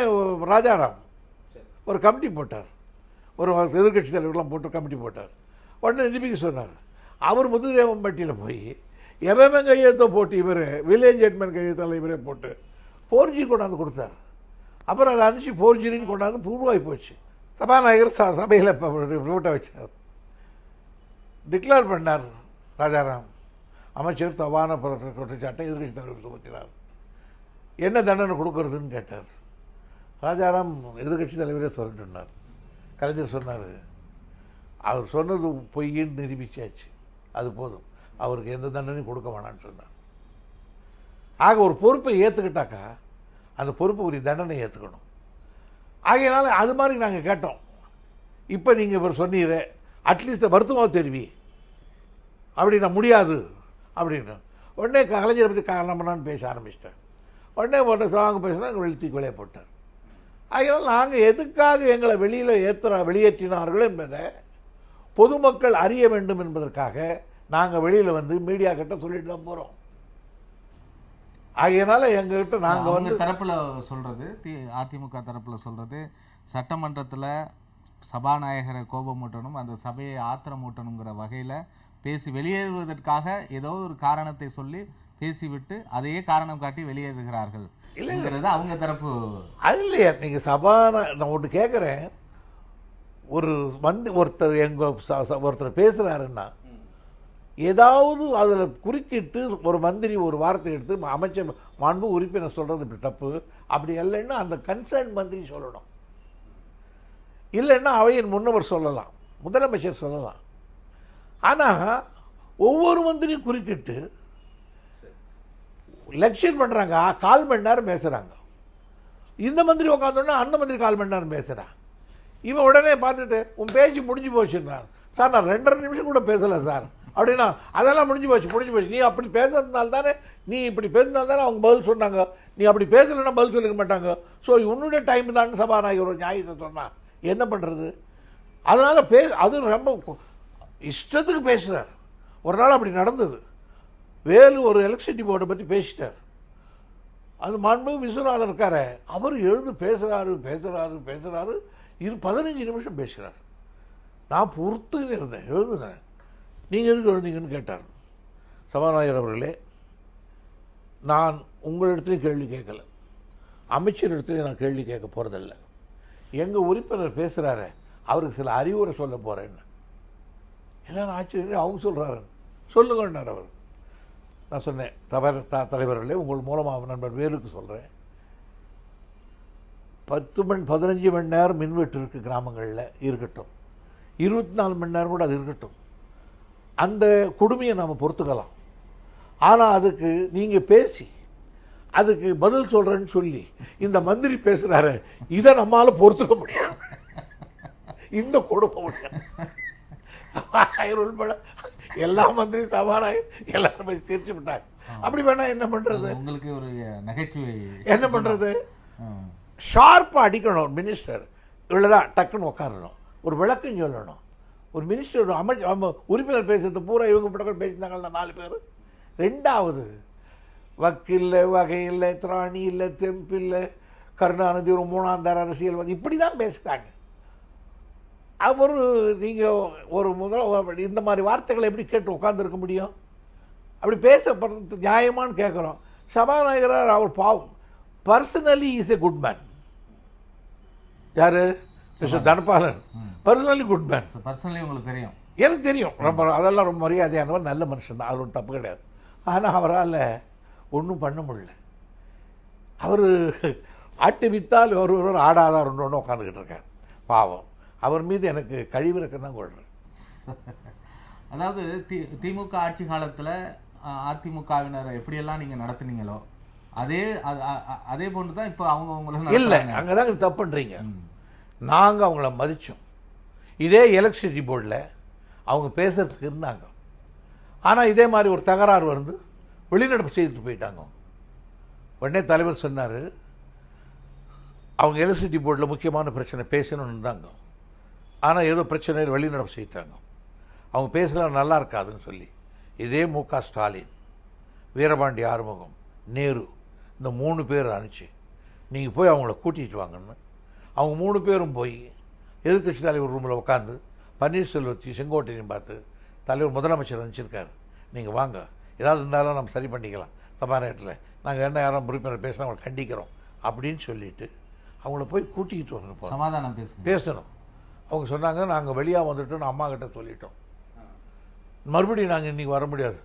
ராஜாராம் ஒரு கமிட்டி போட்டார், ஒரு எதிர்கட்சி தலைவர்கள்லாம் போட்டு கமிட்டி போட்டார். உடனே நிரூபிக்க சொன்னார். அவர் முத்துதேவம்பட்டியில் போய் எவன் கையெழுத்தோ போட்டு இவர் வில்லேஜ் ஹெட்மேன் கையெழுத்தால் இவரே போட்டு 4G கொண்டாந்து கொடுத்தார். அப்புறம் அதை அனுப்பிச்சு 4Gன்னு கொண்டாந்து பூர்வாகி போச்சு. சபாநாயகர் சபையில் இப்போ ரிப்போர்ட்டை வச்சார், டிக்ளேர் பண்ணார் ராஜாராம். அமைச்சர் தவான குற்றச்சாட்டை எதிர்கட்சி தலைவர் சுமத்தினார். என்ன தண்டனை கொடுக்கறதுன்னு கேட்டார். ராஜாராம் எதிர்கட்சி தலைவரே சொல்லிட்டுனார். கலைஞர் சொன்னார், அவர் சொன்னது பொய்ன்னு நிரூபிச்சாச்சு, அது போதும், அவருக்கு எந்த தண்டனையும் கொடுக்க வேணான்னு சொன்னார். ஆக ஒரு பொறுப்பை ஏற்றுக்கிட்டாக்கா அந்த பொறுப்பு உரிய தண்டனை ஏற்றுக்கணும். ஆகையினால அது மாதிரி நாங்கள் கேட்டோம். இப்போ நீங்கள் இப்போ சொன்னீங்க அட்லீஸ்ட் வருத்தமாக தெரிவி அப்படி நான் முடியாது அப்படின்னு. உடனே கலைஞரை பற்றி காரணம்னான்னு பேச ஆரம்பிச்சிட்டேன். உடனே சாங்க பேசினா எங்கள் வெளுத்தி வெளியே போட்டார். அதனால் நாங்கள் எதுக்காக எங்களை வெளியேற்றினார்கள் என்பதை பொதுமக்கள் அறிய வேண்டும் என்பதற்காக நாங்கள் வெளியில் வந்து மீடியா கிட்ட சொல்லிட்டு தான் போகிறோம். ஆகையினால எங்ககிட்ட நாங்கள் வந்து தரப்பில் சொல்கிறது, அதிமுக தரப்பில் சொல்கிறது, சட்டமன்றத்தில் சபாநாயகரை கோபமூட்டணும், அந்த சபையை ஆத்திரமூட்டணுங்கிற வகையில் பேசி வெளியேறுவதற்காக ஏதோ ஒரு காரணத்தை சொல்லி பேசிவிட்டு அதையே காரணம் காட்டி வெளியேறுகிறார்கள் இல்லைங்கிறது அவங்க தரப்பு. அது இல்லையா, நீங்கள் நான் ஒன்று கேட்குறேன். ஒருத்தர் பேசுகிறாருன்னா ஏதாவது அதில் குறுக்கிட்டு ஒரு மந்திரி ஒரு வார்த்தை எடுத்து அமைச்சர் மாண்பு உறுப்பினர் சொல்கிறது இப்படி தப்பு, அப்படி இல்லைன்னா அந்த கன்சர்ன் மந்திரி சொல்லணும், இல்லைன்னா அவையின் முன்னவர் சொல்லலாம், முதலமைச்சர் சொல்லலாம். ஆனால் ஒவ்வொரு மந்திரியும் குறுக்கிட்டு லெக்சர் பண்ணுறாங்க, 1/4 மணி நேரம் பேசுகிறாங்க. இந்த மந்திரி உட்காந்தோன்னா அந்த மந்திரி 1/4 மணி நேரம் பேசுகிறான். இவன் உடனே பார்த்துட்டு உன் பேச்சு முடிஞ்சு போச்சுன்னார். சார் நான் 2.5 நிமிஷம் கூட பேசலை சார் அப்படின்னா, அதெல்லாம் முடிஞ்சு போச்சு. நீ அப்படி பேசுறதுனால தானே, நீ இப்படி பேசுனால தானே அவங்க பதில் சொன்னாங்க, நீ அப்படி பேசலைன்னா பதில் சொல்லிக்க மாட்டாங்க. ஸோ உன்னுடைய டைம் தான் சபாநாயகர் ஒரு நியாயத்தை சொன்னால் என்ன பண்ணுறது? அதனால் அது ரொம்ப இஷ்டத்துக்கு பேசுகிறார். ஒரு நாள் அப்படி நடந்தது. வேலு ஒரு எலக்ட்ரிசிட்டி போர்டை பற்றி பேசிட்டார். அது மாண்பு விஸ்வநாதன் இருக்கார், அவர் எழுந்து பேசுகிறாரு 15 நிமிஷம் பேசுகிறார். நான் பொறுத்துன்னு இருந்தேன், எழுதுனேன். நீங்கள் எதுக்கு எழுந்தீங்கன்னு கேட்டார். சபாநாயகர் அவர்களே, நான் உங்களிடத்துலையும் கேள்வி கேட்கலை, அமைச்சர் இடத்துலையும் நான் கேள்வி கேட்க போகிறதில்ல. எங்கள் உறுப்பினர் பேசுகிறாரு, அவருக்கு சில அறிவுரை சொல்ல போகிறேன்னு. எல்லாரும் ஆச்சரியம், அவங்க சொல்கிறாரு, சொல்லுங்கன்னார் அவர். நான் சொன்னேன், தலைவர்களே, உங்கள் மூலமாக நண்பர் வேலுக்கு சொல்கிறேன், 15 மணி நேரம் மின்வெட்டு இருக்குது கிராமங்களில், இருக்கட்டும். 24 மணி நேரம் கூட அது இருக்கட்டும். அந்த கொடுமையை நாம் பொறுத்துக்கலாம். ஆனால் அதுக்கு நீங்கள் பேசி அதுக்கு பதில் சொல்கிறேன்னு சொல்லி இந்த மந்திரி பேசுகிறாரு, இதை நம்மளால் பொறுத்துக்க முடியாது. இந்த கொடுமை முடியாது. உள்பட எல்லா மந்திரி சபாநாயகர் எல்லாருமே சிரிச்சு விட்டாங்க. அப்படி வேணா என்ன பண்ணுறது? உங்களுக்கு ஒரு நகைச்சுவை என்ன பண்ணுறது? ஷார்ப்பாக அடிக்கணும். ஒரு மினிஸ்டர் இவ்வளோதான் டக்குன்னு உட்காரணும், ஒரு விளக்கம் சொல்லணும். ஒரு மினிஸ்டர் உறுப்பினர் பேசுறது பூரா இவங்க பட்டம் பேசியிருந்தாங்களா 4 பேர். 2வது வக்கில்லை, வகையில்லை, திராணி இல்லை, தெம்பில்லை, கருணாநிதி ஒரு 3ஆம் தர அரசியல் இப்படி தான் பேசுகிறாங்க. அவர் நீங்கள் ஒரு இந்த மாதிரி வார்த்தைகளை எப்படி கேட்டு உட்காந்துருக்க முடியும்? அப்படி பேசப்படுறது நியாயமானு கேட்குறோம். சபாநாயகர் அவர் பாவம், personally is a good man. யார்? Mister Dhanapalan personally good man. Personally உங்களுக்கு தெரியும்? எனக்கு தெரியும். ரொம்ப அதெல்லாம் ரொம்ப மரியாதையானவர், நல்ல மனுஷன் தான், அது ஒன்றும் தப்பு கிடையாது. ஆனால் அவரால் ஒன்றும் பண்ண முடியல. அவர் ஆட்டு வித்தால் ஒருவர் ஆடாதார் ஒன்று உட்காந்துக்கிட்டு இருக்கார். பாவம், அவர் மீது எனக்கு கழிவிறக்கம் தான் கொள்கிறேன். அதாவது திமுக ஆட்சி காலத்தில் அதிமுகவினரை எப்படியெல்லாம் நீங்கள் நடத்துனீங்களோ அதே போன்று தான் இப்போ அவங்க உங்களை இல்லை, அங்கே தான் தப்பு பண்ணுறீங்க. நாங்கள் அவங்கள மதித்தோம். இதே எலக்ட்ரிசிட்டி போர்டில் அவங்க பேசுகிறதுக்கு இருந்தாங்க. ஆனால் இதே மாதிரி ஒரு தகராறு வந்து வெளிநடப்பு செய்துட்டு போயிட்டாங்க. உடனே தலைவர் சொன்னார், அவங்க எலக்ட்ரிசிட்டி போர்டில் முக்கியமான பிரச்சனை பேசணும்னு இருந்தாங்க, ஆனால் ஏதோ பிரச்சனையில் வெளிநடப்பு செய்யிட்டாங்க. அவங்க பேசலாம் நல்லா இருக்காதுன்னு சொல்லி இதே மு.க. ஸ்டாலின், வீரபாண்டி ஆறுமுகம், நேரு இந்த 3 பேர் அனுப்பிச்சு நீங்கள் போய் அவங்கள கூட்டிகிட்டு வாங்கன்னு அவங்க 3 பேரும் போய் எதிர்க்கட்சி தலைவர் ரூமில் உட்காந்து பன்னீர்செல்வத்தையும் செங்கோட்டையும் பார்த்து, தலைவர் முதலமைச்சர் அனுப்பிச்சிருக்காரு, நீங்கள் வாங்க, ஏதாவது இருந்தாலும் நம்ம சரி பண்ணிக்கலாம், சபாநாயகத்தில் நாங்கள் என்ன யாரும் உறுப்பினர் பேசினா அவங்களை கண்டிக்கிறோம் அப்படின்னு சொல்லிவிட்டு அவங்கள போய் கூட்டிகிட்டு வரணும், சமாதானம் பேசணும். அவங்க சொன்னாங்க, நாங்கள் வெளியாக வந்துவிட்டு நான் அம்மா கிட்ட சொல்லிட்டோம், மறுபடியும் நாங்கள் இன்றைக்கி வர முடியாது,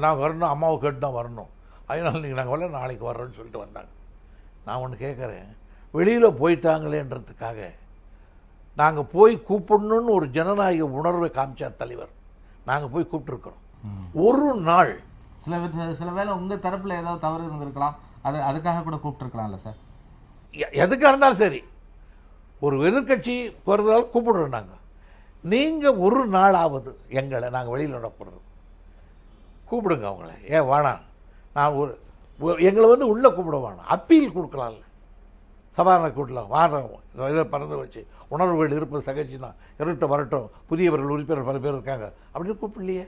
நான் வரணும், அம்மாவை கேட்டு தான் வரணும், அதனால் நீங்கள் நாங்கள் வரல, நாளைக்கு வர்றோன்னு சொல்லிட்டு வந்தாங்க. நான் ஒன்று கேட்குறேன், வெளியில் போயிட்டாங்களேன்றதுக்காக நாங்கள் போய் கூப்பிடணுன்னு ஒரு ஜனநாயக உணர்வை காமிச்சார் தலைவர். நாங்கள் போய் கூப்பிட்டுருக்குறோம். ஒரு நாள் சில வேளை உங்கள் தரப்பில் ஏதாவது தவறு இருந்திருக்கலாம், அதுக்காக கூட கூப்பிட்டுருக்கலாம்ல சார்? எதுக்காக இருந்தாலும் சரி, ஒரு எதிர்கட்சி போகிறதால கூப்பிடுறோம். நாங்கள் நீங்கள் ஒரு நாளாவது எங்களை நாங்கள் வெளியில் நடப்படுறோம் கூப்பிடுங்க அவங்கள, ஏன் வேணாம், நான் எங்களை வந்து உள்ளே கூப்பிட வேணாம், அப்பீல் கொடுக்கலாம்ல, சபாநாயகர் கூட்டலாம் வாரம் இதை பறந்து வச்சு உணர்வுகள் இருப்பது சகஜி தான், இருட்ட வரட்டும், புதியவர்கள் உறுப்பினர் பல பேர் இருக்காங்க அப்படின்னு கூப்பிடலையே.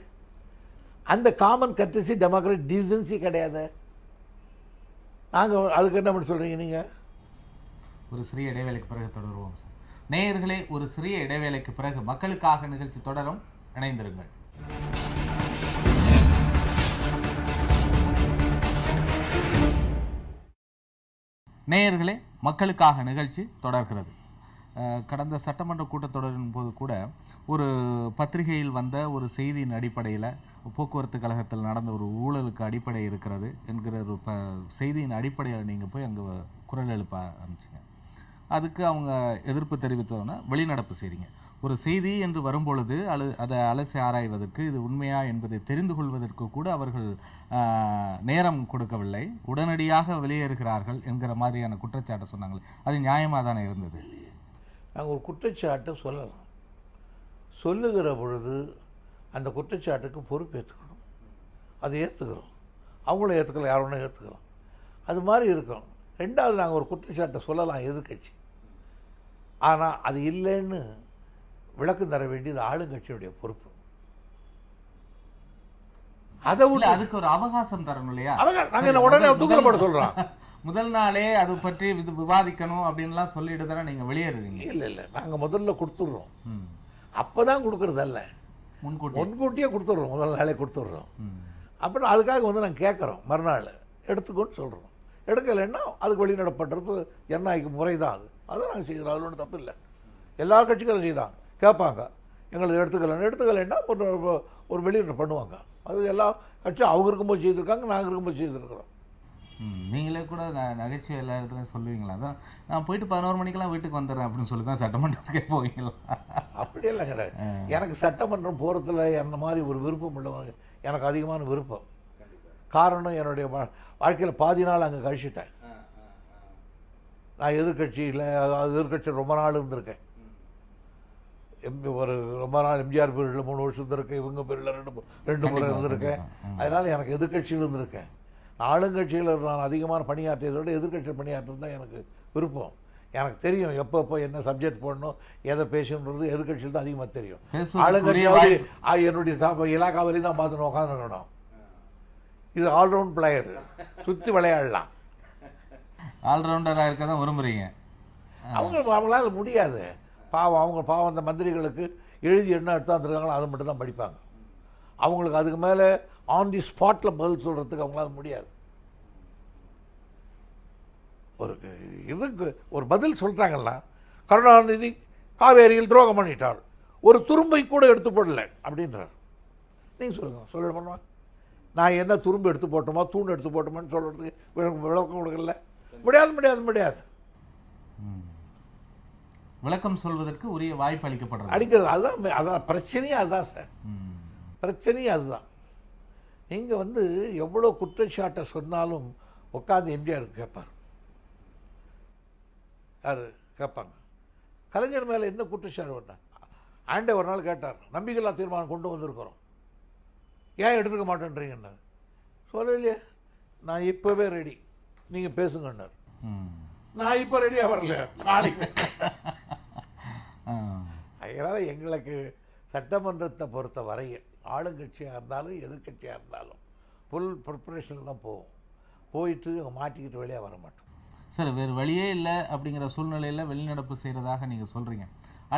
அந்த காமன் கர்டசி டெமோக்ராட் டீசன்சி கிடையாது. நாங்கள் அதுக்கு என்ன பண்ணி சொல்கிறீங்க நீங்கள்? ஒரு சிறிய இடைவேளைக்கு பிறகு தொடருவோம் சார். நேயர்களே, ஒரு சிறிய இடைவேளைக்கு பிறகு மக்களுக்காக நிகழ்ச்சி தொடரும். இணைந்திருங்கள். நேயர்களே, மக்களுக்காக நிகழ்ச்சி தொடர்கிறது. கடந்த சட்டமன்ற கூட்டத்தொடரின் போது கூட ஒரு பத்திரிகையில் வந்த ஒரு செய்தியின் அடிப்படையில் போக்குவரத்து கழகத்தில் நடந்த ஒரு ஊழலுக்கு அடிப்படை இருக்கிறது என்கிற ஒரு செய்தியின் அடிப்படையில் நீங்கள் போய் அங்கே குரல் எழுப்ப ஆரம்பிச்சிங்க. அதுக்கு அவங்க எதிர்ப்பு தெரிவித்தோன்னா வெளிநடப்பு செய்கிறீங்க. ஒரு செய்தி என்று வரும்பொழுது அதை அலசி ஆராய்வதற்கு இது உண்மையா என்பதை தெரிந்து கொள்வதற்கு கூட அவர்கள் நேரம் கொடுக்கவில்லை, உடனடியாக வெளியேறுகிறார்கள் என்கிற மாதிரியான குற்றச்சாட்டை சொன்னாங்களே, அது நியாயமாக தானே இருந்தது? நாங்கள் ஒரு குற்றச்சாட்டை சொல்லலாம், சொல்லுகிற பொழுது அந்த குற்றச்சாட்டுக்கு பொறுப்பேற்றுக்கணும். அது ஏற்றுக்கிறோம், அவங்களும் ஏற்றுக்கலாம், யார் ஒன்றும் ஏற்றுக்கலாம், அது மாதிரி இருக்கும். ரெண்டாவது, நாங்கள் ஒரு குற்றச்சாட்டை சொல்லலாம் எதிர்கட்சி, ஆனால் அது இல்லைன்னு விளக்கம் தர வேண்டியது ஆளுங்கட்சியுடைய பொறுப்பு. அதை அதுக்கு ஒரு அவகாசம் தரணும் இல்லையா? நாங்கள் உடனே தூக்கப்பட சொல்கிறோம். முதல் நாளே அது பற்றி விவாதிக்கணும் அப்படின்லாம் சொல்லிட்டு தானே நீங்கள் வெளியேறுவீங்க? இல்லை, நாங்கள் முதல்ல கொடுத்துட்றோம். அப்போ தான் கொடுக்குறதல்ல, முன்கூட்டியே கொடுத்துட்றோம், முதல் நாளே கொடுத்துட்றோம். அப்புறம் அதுக்காக நாங்கள் கேட்குறோம், மறுநாள் எடுத்துக்கோன்னு சொல்கிறோம். எடுக்கலைன்னா அதுக்கு வெளிநடப்படுறது ஜனநாயக முறை தான். அதுதான் நாங்கள் செய்கிறோம், அதில் ஒன்றும் தப்பு இல்லை. எல்லா கட்சிக்காரும் செய்தாங்க, கேட்பாங்க, எங்களுக்கு எடுத்துக்கலைன்னா ஒரு வெளிநடப்பு பண்ணுவாங்க. அது எல்லா கட்சியும் அவங்க இருக்கும்போது செய்திருக்காங்க, நாங்கள் இருக்கும்போது செய்திருக்கிறோம். நீங்களே கூட நகைச்சுவை எல்லா இடத்துலையும் சொல்லுவீங்களா? அதான் நான் போயிட்டு 11 மணிக்கெல்லாம் வீட்டுக்கு வந்துடுறேன் அப்படின்னு சொல்லி தான் சட்டமன்றத்துக்கே போவீங்களா? அப்படியெல்லாம் கிடையாது. எனக்கு சட்டமன்றம் போகிறதுல என்ன மாதிரி ஒரு விருப்பம் உள்ளவங்க எனக்கு அதிகமான விருப்பம். காரணம், என்னுடைய வாழ்க்கையில் பாதி நாள் அங்கே கழிச்சிட்டேன். நான் எதிர்கட்சியில் ரொம்ப நாள் இருந்திருக்கேன். ஒரு ரொம்ப நாள் எம்ஜிஆர் பீரியடில் 3 வருஷம் இருந்திருக்கேன், இவங்க பீரியடில் 2 முறை இருந்திருக்கேன். அதனால் எனக்கு எதிர்கட்சியில் இருந்திருக்கேன். ஆளுங்கட்சியில் நான் அதிகமான பணியாற்றியதை விட எதிர்கட்சியில் பணியாற்றுறது தான் எனக்கு விருப்பம். எனக்கு தெரியும் எப்போ என்ன சப்ஜெக்ட் போடணும், எதை பேசணுன்றது எதிர்கட்சியில் தான் அதிகமாக தெரியும். ஆளுங்கட்சியாவது என்னுடைய இலாக்கா வரையும் தான் பார்த்துன்னு உட்காந்துருக்கணும். இது ஆல்ரவுண்ட் பிளேயர், சுற்றி விளையாடலாம். ஆல்ரவுண்டராக இருக்க தான் விரும்புகிறீங்க. அவங்களால முடியாது. பாவம் அந்த மந்திரிகளுக்கு எழுதி என்ன எடுத்து வந்துருக்காங்களோ அதை மட்டும் தான் படிப்பாங்க. அவங்களுக்கு அதுக்கு மேலே ஆன் தி ஸ்பாட்டில் பதில் சொல்கிறதுக்கு அவங்களால முடியாது. இதுக்கு ஒரு பதில் சொல்கிறாங்கன்னா, கருணாநிதி காவேரியில் துரோகம் பண்ணிட்டார், ஒரு துரும்பை கூட எடுத்து போடல அப்படின்றார். நீங்கள் சொல்ல பண்ணுவாங்க, நான் என்ன துரும்பு எடுத்து போட்டோமா தூண் எடுத்து போட்டோமான்னு சொல்கிறதுக்கு விளக்கம் கொடுக்கல. முடியாது. விளக்கம் சொல்வதற்கு உரிய வாய்ப்பு அளிக்கப்படுறது, அடிக்கிறது. அதான் பிரச்சனையே, அதுதான் சார் பிரச்சனையே அதுதான். நீங்கள் எவ்வளோ குற்றச்சாட்டை சொன்னாலும் உட்காந்து எம்ஜிஆர் கேட்பார், யார் கேட்பாங்க, கலைஞர் மேலே என்ன குற்றச்சாட்டு பண்ணார்? ஆண்டே ஒரு நாள் கேட்டார், நம்பிக்கையில்லா தீர்மானம் கொண்டு வந்திருக்கிறோம், ஏன் எடுத்துக்க மாட்டேன்றீங்கன்னு. சொல்லலையே, நான் இப்போவே ரெடி, நீங்கள் பேசுங்கன்னார். நான் இப்போ ரெடியாக வரல, நாளைக்கு. அதனால் எங்களுக்கு சட்டமன்றத்தை பொறுத்த வரையும் ஆளுங்கட்சியாக இருந்தாலும் எதிர்கட்சியாக இருந்தாலும் ஃபுல் ப்ரிப்பரேஷன் தான் போவோம். போயிட்டு மாட்டிக்கிட்டு வெளியே வர மாட்டோம். சார், வேறு வழியே இல்லை அப்படிங்கிற சூழ்நிலையில் வெளிநடப்பு செய்கிறதாக நீங்கள் சொல்கிறீங்க.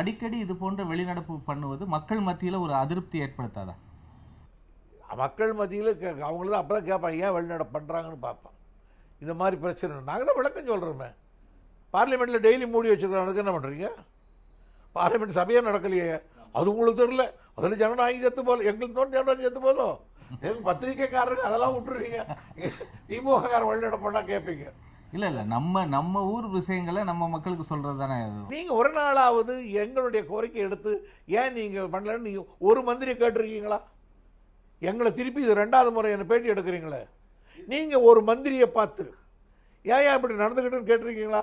அடிக்கடி இது போன்ற வெளிநடப்பு பண்ணுவது மக்கள் மத்தியில் ஒரு அதிருப்தி ஏற்படுத்தாதா? மக்கள் மத்தியில் அவங்கள தான் அப்போ தான் கேட்பாங்க, ஏன் வெளிநடப்பு பண்ணுறாங்கன்னு பார்ப்போம். இந்த மாதிரி பிரச்சனை நாங்கள் தான் விளக்கம் சொல்கிறோமே. பார்லிமெண்ட்டில் டெய்லி மூடி வச்சுருக்கிறவனுக்கு என்ன பண்ணுறீங்க? பார்லிமெண்ட் சபையே நடக்கலையே, அது உங்களுக்கு தெரியல. அதில் ஜனநாயகம் செத்து போல, எங்களுக்கு தோணும் ஜனநாயகம் செத்து போதும். எங்கள் பத்திரிக்கைக்காரருக்கு அதெல்லாம் விட்டுருவீங்க, திமுககாரன் வெளிநடப்பா கேட்பீங்க. இல்லை நம்ம ஊர் விஷயங்களை நம்ம மக்களுக்கு சொல்கிறது தானே. நீங்கள் ஒரு நாளாவது எங்களுடைய கோரிக்கை எடுத்து ஏன் நீங்கள் பண்ணலன்னு நீங்கள் ஒரு மந்திரியை கேட்டிருக்கீங்களா? எங்களை திருப்பி இது 2வது முறை என்ன பேட்டி எடுக்கிறீங்களே, நீங்கள் ஒரு மந்திரியை பார்த்து ஏன் இப்படி நடந்துக்கிட்டுன்னு கேட்டிருக்கீங்களா?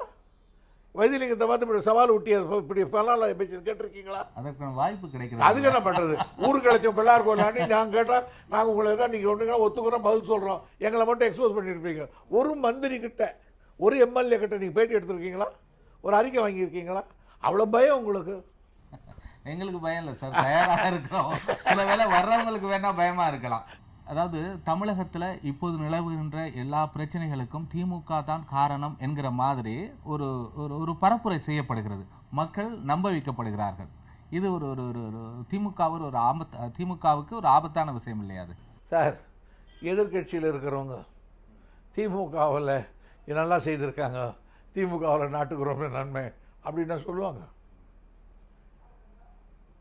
வைத்தியலிங்கத்தை பார்த்து இப்படி சவால் ஊட்டி இப்படி ஃபெல்லாம் பேச்சு கேட்டிருக்கீங்களா? அதற்கான வாய்ப்பு கிடைக்கிறது. அதுக்கு என்ன பண்ணுறது? ஊருக்கு கிடைச்ச பிள்ளார் கோயிலாண்டி நாங்கள் கேட்டால் நாங்கள் உங்களை தான் நீங்கள் ஒன்றுங்க ஒத்துக்கிறோம், பதில் சொல்கிறோம், எங்களை மட்டும் எக்ஸ்போஸ் பண்ணியிருப்பீங்க. ஒரு மந்திரி கிட்ட ஒரு எம்எல்ஏ கிட்ட நீங்கள் பேட்டி எடுத்திருக்கீங்களா? ஒரு அறிக்கை வாங்கியிருக்கீங்களா? அவ்வளோ பயம் உங்களுக்கு? எங்களுக்கு பயம் இல்லை சார், தயாராக இருக்கிறோம். சில வேளை வர்றவங்களுக்கு வேணா பயமா இருக்கலாம். அதாவது தமிழகத்தில் இப்போது நிலவுகின்ற எல்லா பிரச்சனைகளுக்கும் திமுக தான் காரணம் என்கிற மாதிரி ஒரு ஒரு ஒரு பரப்புரை செய்யப்படுகிறது. மக்கள் நம்ப வைக்கப்படுகிறார்கள். இது ஒரு ஒரு ஒரு ஒரு திமுகவுக்கு ஒரு ஆபத்தான விஷயம் இல்லையா அது? சார், எதிர்கட்சியில் இருக்கிறவங்க திமுகவில் நல்லா செய்திருக்காங்க, திமுகவில் நாட்டுக்கு ரொம்ப நன்மை அப்படின்னு சொல்லுவாங்க.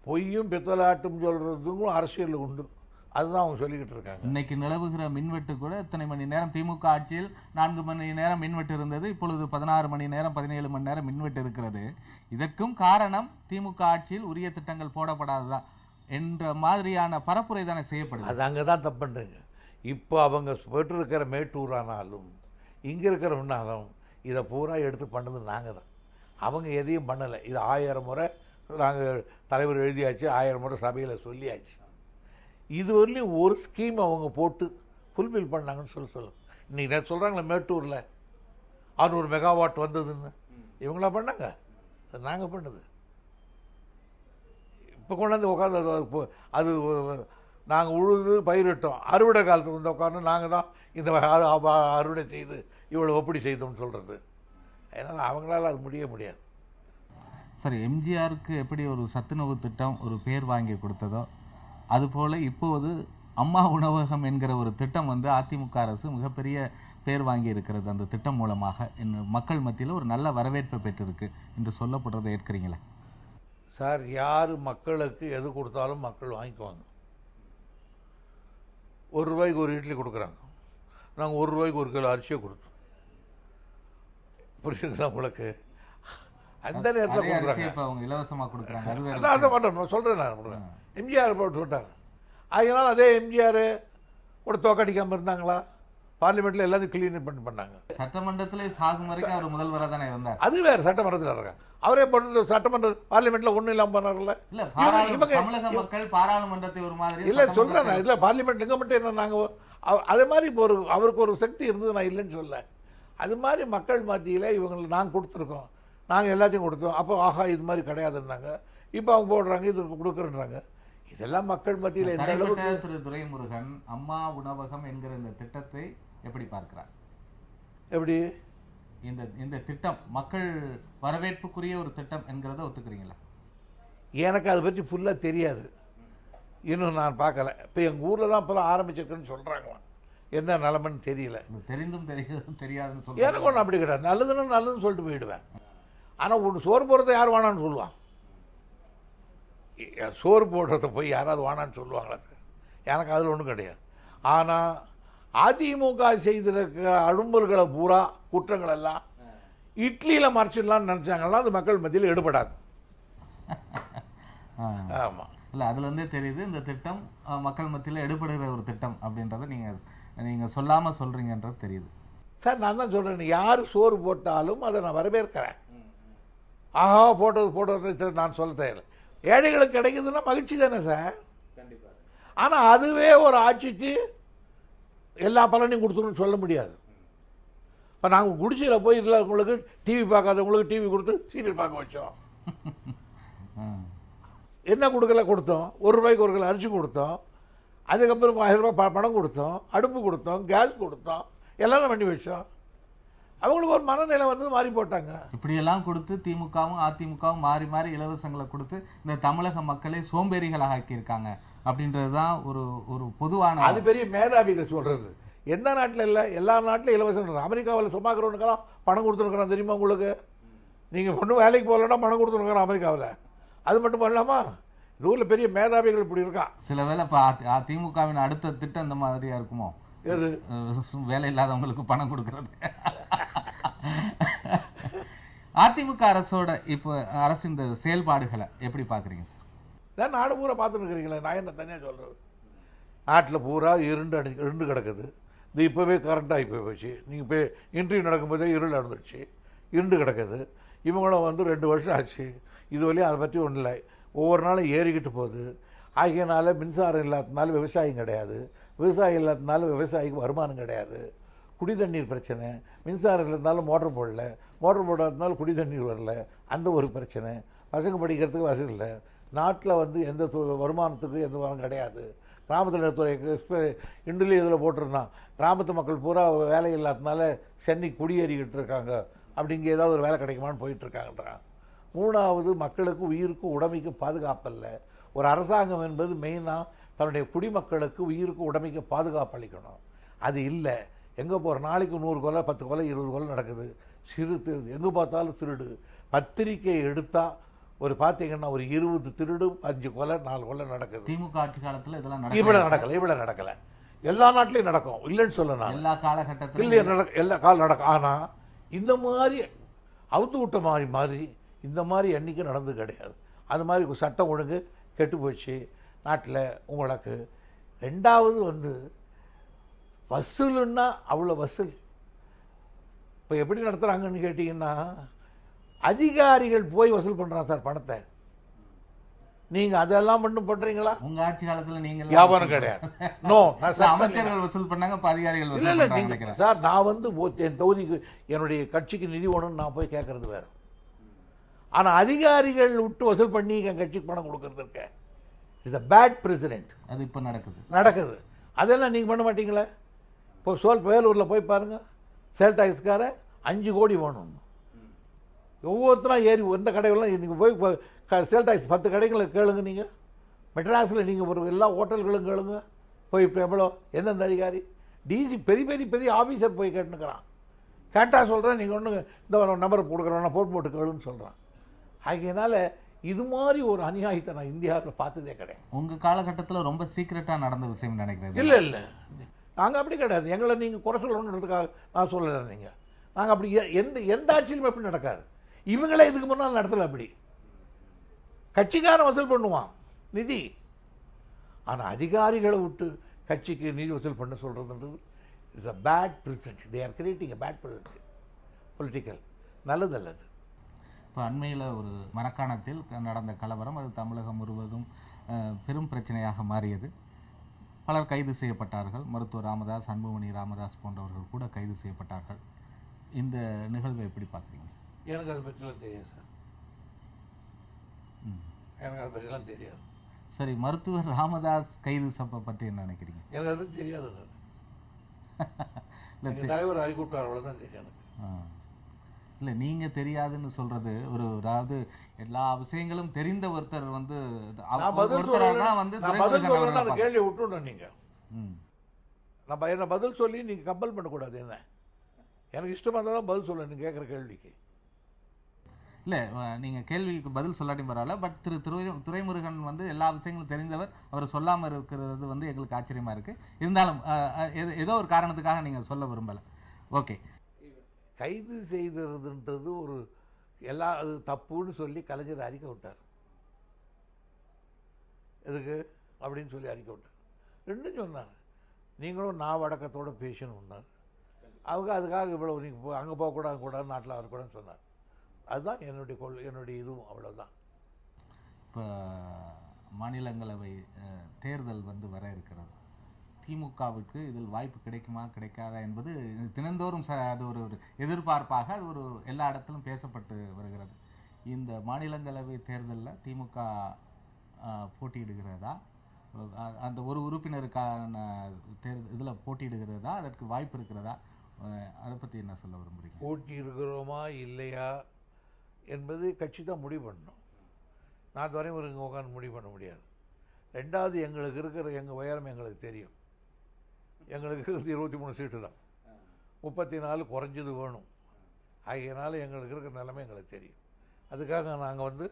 பொய்யும் பித்தலாட்டும் சொல்கிறதுக்கும் அரசியல் உண்டு. அதுதான் அவங்க சொல்லிக்கிட்டு இருக்காங்க. இன்னைக்கு நிலவுகிற மின்வெட்டு கூட இத்தனை மணி நேரம் திமுக ஆட்சியில் 4 மணி நேரம் மின்வெட்டு இருந்தது. இப்பொழுது 16 மணி நேரம் 17 மணி நேரம் மின்வெட்டு இருக்கிறது. இதற்கும் காரணம் திமுக ஆட்சியில் உரிய திட்டங்கள் போடப்படாததான் என்ற மாதிரியான பரப்புரை தானே செய்யப்படுது. அது அங்கே தான் தப்பு பண்ணுறீங்க. இப்போ அவங்க பெற்றிருக்கிற மேட்டூரானாலும் இங்கே இருக்கிறவனாலும் இதை பூரா எடுத்து பண்ணது நாங்கள் தான். அவங்க எதையும் பண்ணலை. இது 1000 முறை நாங்கள் தலைவர் எழுதியாச்சு, 1000 முறை சபையில் சொல்லியாச்சு. இது வரலையும் ஒரு ஸ்கீம் அவங்க போட்டு ஃபுல்ஃபில் பண்ணாங்கன்னு சொல்லுங்கள். இன்றைக்கி நான் சொல்கிறாங்களே மேட்டூரில் 600 மெகாவாட் வந்ததுன்னு இவங்களா பண்ணாங்க? அது நாங்கள் பண்ணுது. இப்போ கொண்டாந்து உட்காந்து அது நாங்கள் உழுது பயிரிட்டோம், அறுவடை காலத்துக்கு வந்து உட்காந்து நாங்கள் தான் இந்த அறுவடை செய்து இவ்வளோ ஒப்படி செய்தோம்னு சொல்கிறது. அதனால் அவங்களால அது முடியாது. சரி, எம்ஜிஆருக்கு எப்படி ஒரு சத்துணவு திட்டம் ஒரு பேர் வாங்கி கொடுத்ததோ அதுபோல் இப்போது அம்மா உணவகம் என்கிற ஒரு திட்டம் வந்து அதிமுக அரசு மிகப்பெரிய பேர் வாங்கி இருக்கிறது. அந்த திட்டம் மூலமாக மக்கள் மத்தியில் ஒரு நல்ல வரவேற்பை பெற்றிருக்கு என்று சொல்லப்படுறதை ஏற்கிறீங்களா? சார், யார் மக்களுக்கு எது கொடுத்தாலும் மக்கள் வாங்கிக்குவாங்க. ₹1 ஒரு இட்லி கொடுக்குறாங்க, நாங்கள் ₹1 ஒரு கிலோ அரிசியை கொடுத்தோம். புரியுதுங்களா உங்களுக்கு? அந்த நேரத்தில் அவங்க இலவசமாக கொடுக்குறாங்க. அதை பண்ணுறேன் சொல்கிறேன். நான் எம்ஜிஆர் போட்டு சொல்லிட்டாங்க. அதனால் அதே எம்ஜிஆர் கூட தோக்கடிக்காமல் இருந்தாங்களா? பார்லிமெண்ட்டில் எல்லாத்தையும் கிளீன் பண்ணாங்க. சட்டமன்றத்தில் சாகும் வரைக்கும் அவர் முதல்வராக தானே இருந்தார். அது வேறு, சட்டமன்றத்தில் இருக்காங்க. அவரே போட்டு சட்டமன்ற பார்லிமெண்ட்டில் ஒன்றும் இல்லாமல் பண்ணார்ல. இல்லை, தமிழக மக்கள் பாராளுமன்றத்தை ஒரு மாதிரி இல்லை சொல்கிறேன். இல்லை, பார்லிமெண்ட் எங்கே மட்டும் என்ன நாங்கள் அதே மாதிரி இப்போ அவருக்கு ஒரு சக்தி இருந்தது, நான் இல்லைன்னு சொல்ல. அது மாதிரி மக்கள் மத்தியில் இவங்களை நாங்கள் கொடுத்துருக்கோம், நாங்கள் எல்லாத்தையும் கொடுத்தோம். அப்போ ஆஹா இது மாதிரி கிடையாதுன்னாங்க. இப்போ அவங்க போடுறாங்க, இது கொடுக்குறேன்றாங்க. இதெல்லாம் மக்கள் மத்தியில் எந்த அளவுக்கு? திரு துரைமுருகன் அம்மா உணவகம் என்கிற இந்த திட்டத்தை எப்படி பார்க்கிறார்? எப்படி இந்த திட்டம் மக்கள் வரவேற்புக்குரிய ஒரு திட்டம் என்கிறத ஒத்துக்கிறீங்களா? எனக்கு அதை பற்றி ஃபுல்லாக தெரியாது, இன்னும் நான் பார்க்கல. இப்போ எங்கள் ஊரில் தான் இப்போ தான் ஆரம்பிச்சிருக்குன்னு சொல்கிறாங்களாம். என்ன நிலமைன்னு தெரியல. தெரிந்தும் தெரியாதுன்னு சொல்லி எனக்கு ஒன்றும் அப்படி கிடையாது. நல்லதுன்னு நல்லதுன்னு சொல்லிட்டு போயிடுவேன். ஆனால் ஒன்று சோறு போடுறத யார் வேணான்னு சொல்லுவான்? சோறு போடுறத போய் யாராவது வேணான்னு சொல்லுவாங்களா? எனக்கு அதில் ஒன்றும் கிடையாது. ஆனால் அதிமுக செய்திருக்கிற அழும்பல்களை பூரா குற்றங்கள் எல்லாம் இட்லியில் மறைச்சிடலான்னு நினச்சாங்கன்னா அது மக்கள் மத்தியில் எடுபடாது. ஆமாம், இல்லை, அதுலேருந்தே தெரியுது இந்த திட்டம் மக்கள் மத்தியில் எடுபடுகிற ஒரு திட்டம் அப்படின்றத நீங்கள் சொல்லாமல் சொல்கிறீங்கன்றது தெரியுது. சார், நான் தான் சொல்கிறேன், யார் சோறு போட்டாலும் அதை நான் வரவேற்கிறேன். ஆஹா போட்டது நான் சொல்ல தேவையில்லை. ஏழைகளுக்கு கிடைக்குதுன்னா மகிழ்ச்சி தானே சார். கண்டிப்பாக. ஆனால் அதுவே ஒரு ஆட்சிக்கு எல்லா பலனையும் கொடுத்துருன்னு சொல்ல முடியாது. இப்போ நாங்கள் குடிசையில் போய் உங்களுக்கு டிவி பார்க்காதவங்களுக்கு டிவி கொடுத்து சீரியல் பார்க்க வச்சோம். என்ன கொடுத்தோம்? ₹1 ஒரு கிலோ அரிசி கொடுத்தோம். அதுக்கப்புறம் ₹1000 பணம் கொடுத்தோம், அடுப்பு கொடுத்தோம், கேஸ் கொடுத்தோம், எல்லாம் பண்ணி வச்சோம். அவங்களுக்கு ஒரு மனநிலை வந்து மாறி போட்டாங்க. இப்படியெல்லாம் கொடுத்து திமுகவும் அதிமுகவும் மாறி மாறி இலவசங்களை கொடுத்து இந்த தமிழக மக்களை சோம்பேறிகளாக ஆக்கியிருக்காங்க அப்படின்றது தான் ஒரு ஒரு பொதுவான. அது பெரிய மேதாவிகள் சொல்கிறது. எந்த நாட்டில் இல்லை, எல்லா நாட்டிலும் இலவசம். அமெரிக்காவில் சும்மாக்கிறவனுக்கெல்லாம் பணம் கொடுத்துருக்குறான் தெரியுமா உங்களுக்கு? நீங்கள் ஒன்றும் வேலைக்கு போகலன்னா பணம் கொடுத்துருக்குறான் அமெரிக்காவில். அது மட்டும் பண்ணலாமா? இந்த ஊரில் பெரிய மேதாவிகள் இப்படி இருக்கான். சில வேளை இப்போ திமுகவின் அடுத்த திட்டம் இந்த மாதிரியா இருக்குமோ? எது? வேலை இல்லாதவங்களுக்கு பணம் கொடுக்கறது. அதிமுக அரசோட இப்போ அரசு இந்த செயல்பாடுகளை எப்படி பார்க்குறீங்க சார்? நான் நாடு பூரா பார்த்துட்டு இருக்கிறீங்களே, நான் என்ன தனியாக சொல்கிறது? நாட்டில் பூரா இருண்டு கிடக்குது. இது இப்போவே கரண்ட்டாகி போச்சு. நீங்கள் போய் இன்டர்வியூ நடக்கும்போதே இருள் நடந்துடுச்சு, இருண்டு கிடக்குது. இவங்களும் வந்து 2 வருஷம் ஆச்சு, இது வரையும் அதை பற்றி ஒன்றும் இல்லை. ஒவ்வொரு நாளும் ஏறிக்கிட்டு போகுது. ஆகியனால மின்சாரம் இல்லாததுனால விவசாயம் கிடையாது, விவசாயம் இல்லாததுனால விவசாயிக்கு வருமானம் கிடையாது. குடி தண்ணீர் பிரச்சனை, மின்சாரம் இருந்தாலும் மோட்டர் போடல, மோட்டர் போடாததுனால குடி தண்ணீர் வரல, அந்த ஒரு பிரச்சனை, பசங்க படிக்கிறதுக்கு வசதி இல்லை, நாட்டில் வந்து எந்த வருமானத்துக்கு எந்த வரம் கிடையாது, கிராமத்தில் துறை இண்டுலி இதில் போட்டிருந்தான், கிராமத்து மக்கள் பூரா வேலை இல்லாததுனால சென்னை குடியேறிக்கிட்டு இருக்காங்க, அப்படிங்க ஏதாவது ஒரு வேலை கிடைக்குமான்னு போயிட்டுருக்காங்கன்றான். மூணாவது, மக்களுக்கு உயிருக்கும் உடைமைக்கும் பாதுகாப்பல்ல. ஒரு அரசாங்கம் என்பது மெயினாக தன்னுடைய குடிமக்களுக்கு உயிருக்கும் உடைமைக்கும் பாதுகாப்பு அளிக்கணும். அது இல்லை. எங்கே போகிற நாளைக்கு 100 கொலை 10 கொலை 20 கொலை நடக்குது. எங்கே பார்த்தாலும் திருடு. பத்திரிக்கை எடுத்தால் ஒரு பார்த்தீங்கன்னா ஒரு 20 திருடு 5 கொலை 4 கொலை நடக்குது. திமுக ஆட்சி காலத்தில் இதெல்லாம் இவ்வளோ நடக்கலை. எல்லா நாட்டிலையும் நடக்கும், இல்லைன்னு சொல்லலாம். எல்லா காலகட்டத்திலும் இல்லை, எல்லா காலம் நடக்கும். ஆனால் இந்த மாதிரி அவுத்து விட்ட மாதிரி இந்த மாதிரி என்றைக்கும் நடந்து கிடையாது. அது மாதிரி சட்டம் ஒழுங்கு கெட்டு போச்சு நாட்டில் உங்களுக்கு. ரெண்டாவது வந்து வசூலுன்னா அவ்வளோ வசூல். இப்போ எப்படி நடத்துகிறாங்கன்னு கேட்டிங்கன்னா, அதிகாரிகள் போய் வசூல் பண்ணுறான் சார் பணத்தை. நீங்கள் அதெல்லாம் மட்டும் பண்ணுறீங்களா? உங்கள் ஆட்சி காலத்தில் நீங்கள் வியாபாரம் கிடையாது. நோ, அமைச்சர்கள் வசூல் பண்ணாங்க, இப்போ அதிகாரிகள் வசூல் இல்லை. பண்ணுறாங்க சார், நான் வந்து என் தொகுதிக்கு என்னுடைய கட்சிக்கு நிதி வேணும்னு நான் போய் கேட்கறது வேறு. ஆனால் அதிகாரிகள் விட்டு வசூல் பண்ணி என் கட்சிக்கு பணம் கொடுக்கறது இருக்க, இட்ஸ் அ பேட் பிரசிடென்ட். அது இப்போ நடக்குது. அதெல்லாம் நீங்கள் பண்ண மாட்டீங்களே? இப்போ வேலூரில் போய் பாருங்கள், சேல் டாக்ஸ்கார 5 கோடி வேணும். ஒவ்வொருத்தரும் ஏறி எந்த கடைகள்லாம் நீங்கள் போய் சேல் டாக்ஸ் 10 கடைகளை கேளுங்க. நீங்கள் மெட்ராஸில் நீங்கள் ஒரு எல்லா ஹோட்டல்களும் கேளுங்க. போய் இப்போ எவ்வளோ எந்தெந்த அதிகாரி டிசி பெரிய ஆஃபீஸர் போய் கேட்டுனுக்கிறான். கேட்டால் சொல்கிறேன், நீங்கள் ஒன்று இந்த நம்பரை கொடுக்குறோம், நான் போட்டு கேளுன்னு சொல்கிறான். ஆகையினால இது மாதிரி ஒரு அநியாயத்தை நான் இந்தியாவில் பார்த்ததே கிடையாது. உங்கள் காலகட்டத்தில் ரொம்ப சீக்கிரட்டாக நடந்த விஷயம் நினைக்கிறேன். இல்லை, நாங்கள் அப்படி கிடையாது. எங்களை நீங்கள் குறை சொல்லணுன்றதுக்காக நான் சொல்லலை. நாங்கள் அப்படி எந்த ஆட்சியிலும் எப்படி நடக்காது. இவங்களே இதுக்கு முன்னால் நடத்தலை. அப்படி கட்சிக்காரன் வசூல் பண்ணுவான் நிதி. ஆனால் அதிகாரிகளை விட்டு கட்சிக்கு நிதி வசூல் பண்ண சொல்கிறதுன்றது it's a bad precedent. They are creating a bad precedent political. நல்லது. இப்போ அண்மையில் ஒரு மரக்காணத்தில் நடந்த கலவரம் அது தமிழகம் முழுவதும் பெரும் பிரச்சனையாக மாறியது. பலர் கைது செய்யப்பட்டார்கள். மருத்துவர் ராமதாஸ், அன்புமணி ராமதாஸ் போன்றவர்கள் கூட கைது செய்யப்பட்டார்கள். இந்த நிகழ்வை எப்படி பார்க்குறீங்க? எனக்கு அதை பற்றிலாம் தெரியாது சார். எனக்கு அதை பற்றிலாம் தெரியாது. சரி, மருத்துவர் ராமதாஸ் கைது சப்பை பற்றி என்ன நினைக்கிறீங்க? எனக்கு அதை பற்றி தெரியாது. தலைவர் அறிக்கூட்டார், அவ்வளோதான் தெரியும் எனக்கு. இல்லை, நீங்கள் தெரியாதுன்னு சொல்கிறது அதாவது எல்லா விஷயங்களும் தெரிந்த ஒருத்தர் வந்து கேள்வி விட்டுணும். நீங்கள் என்ன பதில் சொல்லி நீங்கள் கம்பல் பண்ணக்கூடாது. என்ன எனக்கு இஷ்டமாக இருந்தால் தான் பதில் சொல்ல. நீங்கள் கேட்குற கேள்விக்கு இல்லை, நீங்கள் கேள்விக்கு பதில் சொல்லாட்டி பரவாயில்ல. பட் துரைமுருகன் வந்து எல்லா விஷயங்களும் தெரிந்தவர். அவர் சொல்லாமல் இருக்கிறது வந்து எங்களுக்கு ஆச்சரியமாக இருக்குது. இருந்தாலும் ஏதோ ஒரு காரணத்துக்காக நீங்கள் சொல்ல விரும்பலை. ஓகே. கைது செய்ததுன்றது ஒரு அது தப்புன்னு சொல்லி கலைஞர் அறிக்கை விட்டார். எதுக்கு அப்படின்னு சொல்லி அறிக்கை விட்டார். ரெண்டும் சொன்னார். நீங்களும் நான் வடக்கத்தோடு பேசணும்னார். அவங்க அதுக்காக இவ்வளோ நீங்கள் அங்கே போகக்கூடாது நாட்டில் வரக்கூடாதுன்னு சொன்னார். அதுதான் என்னுடைய இதுவும். அவ்வளோதான். இப்போ மாநிலங்களவை தேர்தல் வந்து வர இருக்கிறது. திமுகவுக்கு இதில் வாய்ப்பு கிடைக்குமா கிடைக்காதா என்பது தினந்தோறும் அது ஒரு எதிர்பார்ப்பாக அது ஒரு எல்லா இடத்திலும் பேசப்பட்டு வருகிறது. இந்த மாநிலங்களவை தேர்தலில் திமுக போட்டியிடுகிறதா, அந்த ஒரு உறுப்பினருக்கான இதில் போட்டியிடுகிறதா, அதற்கு வாய்ப்பு இருக்கிறதா, அதை பற்றி என்ன சொல்ல விரும்புகிறீங்க? போட்டி இருக்கிறோமா இல்லையா என்பது கட்சி தான் முடிவு பண்ணணும். நான் வரையும் ஒரு உட்காந்து முடிவு பண்ண முடியாது. ரெண்டாவது, எங்களுக்கு இருக்கிற எங்கள் உயரம் எங்களுக்கு தெரியும். எங்களுக்கு 23 சீட்டு தான், 34 குறைஞ்சது வேணும். ஆகையினால எங்களுக்கு இருக்கிற நிலைமை எங்களுக்கு தெரியும். அதுக்காக நாங்கள் வந்து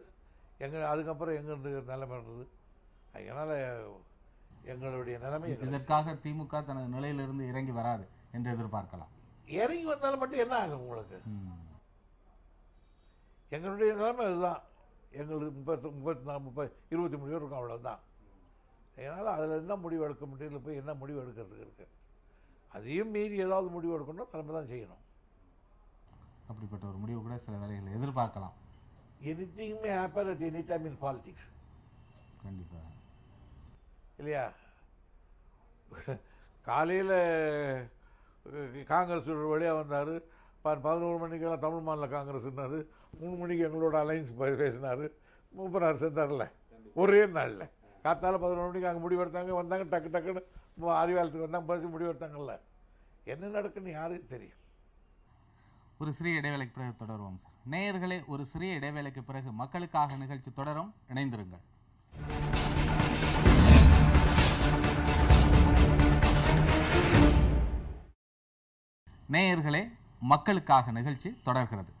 அதுக்கப்புறம் எங்கேருந்து நிலைமை இருந்தது. அதனால் எங்களுடைய நிலைமை இதற்காக திமுக தனது நிலையிலிருந்து இறங்கி வராது என்று எதிர்பார்க்கலாம். இறங்கி வந்தாலும் மட்டும் என்ன ஆகும் உங்களுக்கு? எங்களுடைய நிலைமை இதுதான். எங்களுக்கு 23 பேர் இருக்கும், அவ்வளோதான். அதனால் அதில் என்ன முடிவு எடுக்க முடியல, போய் என்ன முடிவு எடுக்கிறதுக்கு இருக்குது. அதையும் மீறி ஏதாவது முடிவு எடுக்கணும்னா தலைமை தான் செய்யணும். அப்படிப்பட்ட ஒரு முடிவு கூட சில வேலைகளை எதிர்பார்க்கலாம். Anything may happen at any time in politics. கண்டிப்பாக இல்லையா? காலையில் காங்கிரஸ் வழியாக வந்தார். 11 மணிக்கெல்லாம் தமிழ் மாநில காங்கிரஸ்னாரு, 3 மணிக்கு எங்களோட அலைன்ஸ் பேசினார், மூப்பனார் சேர்ந்தார்ல ஒரே நாளில். காத்தால 11 மணிக்கு அங்கே முடிவெடுத்தாங்க, வந்தாங்க, டக்கு டக்குன்னு அறிவாலயத்துக்கு வந்தாங்க, பேசி முடிவெடுத்தாங்கல்ல. என்ன நடக்குன்னு யாருக்கு தெரியும்? ஒரு சிறிய இடைவேளைக்கு பிறகு தொடருவோம் சார். நேயர்களே, ஒரு சிறிய இடைவேளைக்கு பிறகு மக்களுக்காக நிகழ்ச்சி தொடரும், இணைந்திருங்கள். நேயர்களே, மக்களுக்காக நிகழ்ச்சி தொடர்கிறது.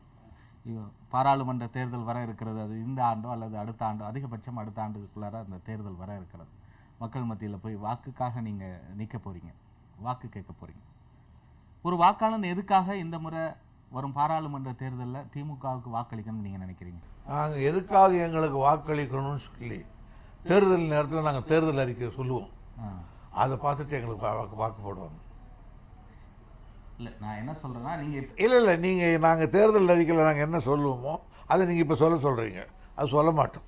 பாராளுமன்ற தேர்தல் வர இருக்கிறது. அது இந்த ஆண்டோ அல்லது அடுத்த ஆண்டோ, அதிகபட்சம் அடுத்த ஆண்டுக்குள்ளார அந்த தேர்தல் வர இருக்கிறது. மக்கள் மத்தியில் போய் வாக்குக்காக நீங்கள் நிற்க போகிறீங்க, வாக்கு கேட்க போகிறீங்க. ஒரு வாக்காளன் எதுக்காக இந்த முறை வரும் பாராளுமன்ற தேர்தலில் திமுகவுக்கு வாக்களிக்கணும்னு நீங்கள் நினைக்கிறீங்க? நாங்கள் எதுக்காக எங்களுக்கு வாக்களிக்கணும்னு சொல்லி தேர்தல் நேரத்தில் நாங்கள் தேர்தல் அறிக்கை சொல்லுவோம். அதை பார்த்துட்டு எங்களுக்கு வாக்கு போடுவாங்க. இல்லை, நான் என்ன சொல்கிறேன்னா, நீங்கள் இல்லை நீங்கள் நாங்கள் தேர்தல் அறிக்கையில் நாங்கள் என்ன சொல்லுவோமோ அதை நீங்கள் இப்போ சொல்கிறீங்க. அது சொல்ல மாட்டோம்.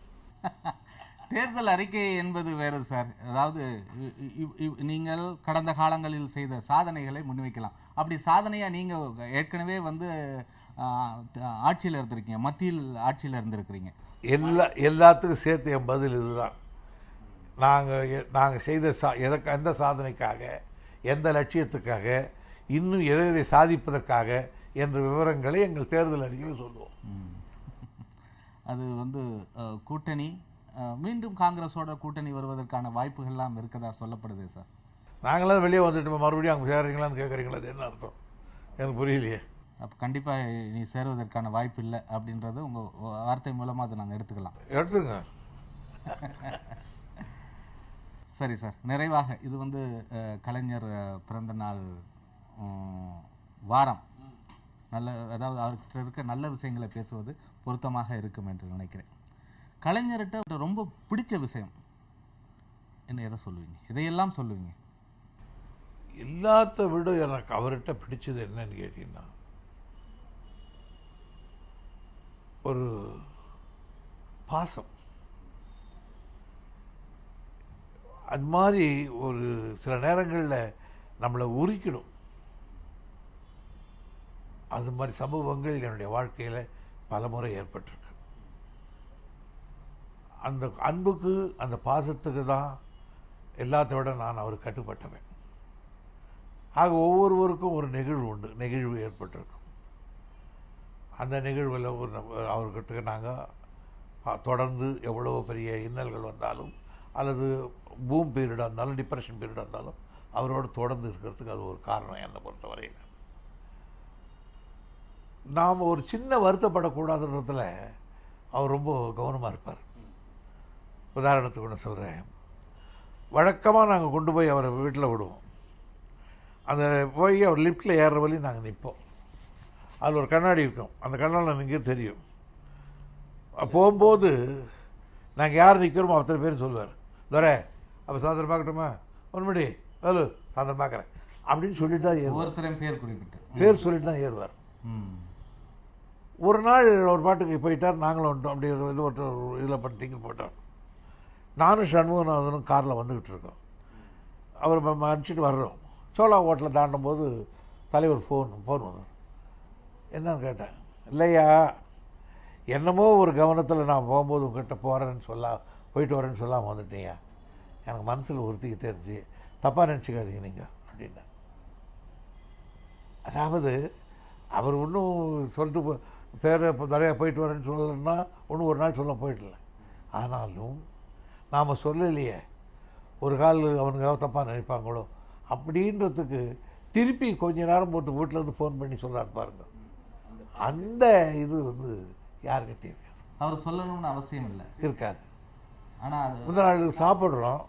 தேர்தல் அறிக்கை என்பது வேறு சார். அதாவது நீங்கள் கடந்த காலங்களில் செய்த சாதனைகளை முன்வைக்கலாம். அப்படி சாதனையாக நீங்கள் ஏற்கனவே ஆட்சியில் இருந்திருக்கீங்க, மத்தியில் ஆட்சியில் இருந்திருக்கிறீங்க. எல்லாத்துக்கும் சேர்த்து என் பதில் இதுதான். நாங்கள் செய்த எந்த சாதனைக்காக, எந்த லட்சியத்துக்காக, இன்னும் எதை சாதிப்பதற்காக என்ற விவரங்களை எங்கள் தேர்தல் அறிக்கையில் சொல்லுவோம். அது கூட்டணி மீண்டும் காங்கிரஸோட கூட்டணி வருவதற்கான வாய்ப்புகள்லாம் இருக்கதா சொல்லப்படுது சார். நாங்களாம் வெளியே வந்துட்டு மறுபடியும் அங்கே சேருறீங்களான்னு கேட்குறீங்களா? அது என்ன அர்த்தம்? எனக்கு புரியலையே. அப்போ கண்டிப்பாக நீ சேருவதற்கான வாய்ப்பு இல்லை அப்படின்றது உங்கள் வார்த்தை மூலமாக அதை நாங்கள் எடுத்துங்க. சரி சார், நிறைவாக இது கலைஞர் பிறந்த நாள் வாரம், அதாவது அவர்கிட்ட இருக்க நல்ல விஷயங்களை பேசுவது பொருத்தமாக இருக்கும் என்று நினைக்கிறேன். கலைஞர்கிட்ட ரொம்ப பிடிச்ச விஷயம் என்ன, எதை சொல்லுவீங்க? இதையெல்லாம் சொல்லுவீங்க? எல்லாத்த விட எனக்கு அவர்கிட்ட பிடிச்சது என்னன்னு கேட்டீங்கன்னா, ஒரு பாசம். அது மாதிரி ஒரு சில நேரங்களில் நம்மளை உரிக்கிடும். அது மாதிரி சம்பவங்கள் என்னுடைய வாழ்க்கையில் பல முறை ஏற்பட்டிருக்கு. அந்த அன்புக்கு, அந்த பாசத்துக்கு தான் எல்லாத்த விட நான் அவருக்கு கட்டுப்பட்டவன். ஆக ஒவ்வொருவருக்கும் ஒரு நெகிழ்வு ஏற்பட்டிருக்கும். அந்த நிகழ்வில் அவர்கிட்ட நாங்கள் தொடர்ந்து எவ்வளோ பெரிய இன்னல்கள் வந்தாலும், அல்லது பூம் பீரியடாக இருந்தாலும், டிப்ரெஷன் பீரியடாக இருந்தாலும், அவரோடு தொடர்ந்து இருக்கிறதுக்கு அது ஒரு காரணம். என்னை பொறுத்தவரையில் நாம் ஒரு சின்ன வருத்தப்படக்கூடாதுன்றதுல அவர் ரொம்ப கவனமாக இருப்பார். உதாரணத்துக்கு ஒன்று சொல்கிறேன். வழக்கமாக நாங்கள் கொண்டு போய் அவரை வீட்டில் விடுவோம். அந்த போய் அவர் லிஃப்ட்டில் ஏறுற வழி நாங்கள் நிற்போம். அதில் ஒரு கண்ணாடி இருக்கும். அந்த கண்ணாடி எனக்கு தெரியும். போகும்போது நாங்கள் யார் நிற்கிறோமோ அத்தனை பேரும் சொல்லுவார், துரை அப்போ சாயந்தரம் பார்க்கட்டுமா, ஒரு மணி ஹலோ சாயந்தரம் பார்க்குறேன் அப்படின்னு சொல்லிட்டு தான் ஏறுவார். ஒருத்தரையும் பேர் சொல்லிட்டு தான் ஏறுவார். ஒரு நாள் ஒரு பாட்டுக்கு போயிட்டார், நாங்களும் வந்துட்டோம். அப்படி இதில் பண்ணி திங்கில் போட்டோம். நானும் சண்முகநாதனும் காரில் வந்துக்கிட்டு இருக்கோம். அவர் அனுப்பிச்சிட்டு வர்றோம். சோழா ஹோட்டலில் தாண்டும் போது தலைவர் ஃபோன் வந்தோம். என்னன்னு கேட்டேன். இல்லையா, என்னமோ ஒரு கவனத்தில் நான் போகும்போது உங்ககிட்ட போயிட்டு வரேன்னு சொல்லாமல் வந்துட்டீங்க. எனக்கு மனசில் உறுத்திக்கிட்டே இருந்துச்சு, தப்பாக நினச்சிக்காதீங்க நீங்கள் அப்படின்னா. அதாவது அவர் ஒன்றும் சொல்லிட்டு பேரை நிறையா போயிட்டு வரேன்னு சொல்லலைன்னா ஒன்றும் ஒரு நாள் சொல்ல போயிடல. ஆனாலும் நாம் சொல்லலையே, ஒரு கால் அவனுக்காக தப்பாக நினைப்பாங்களோ அப்படின்றதுக்கு திருப்பி கொஞ்ச நேரம் போட்டு வீட்டிலேருந்து ஃபோன் பண்ணி சொல்கிறார் பாருங்க. அந்த இது யார்கிட்ட இருக்காது. அவர் சொல்லணும்னு அவசியம் இல்லை, இருக்காது. ஆனால் முதல் நாள் சாப்பிட்றோம்,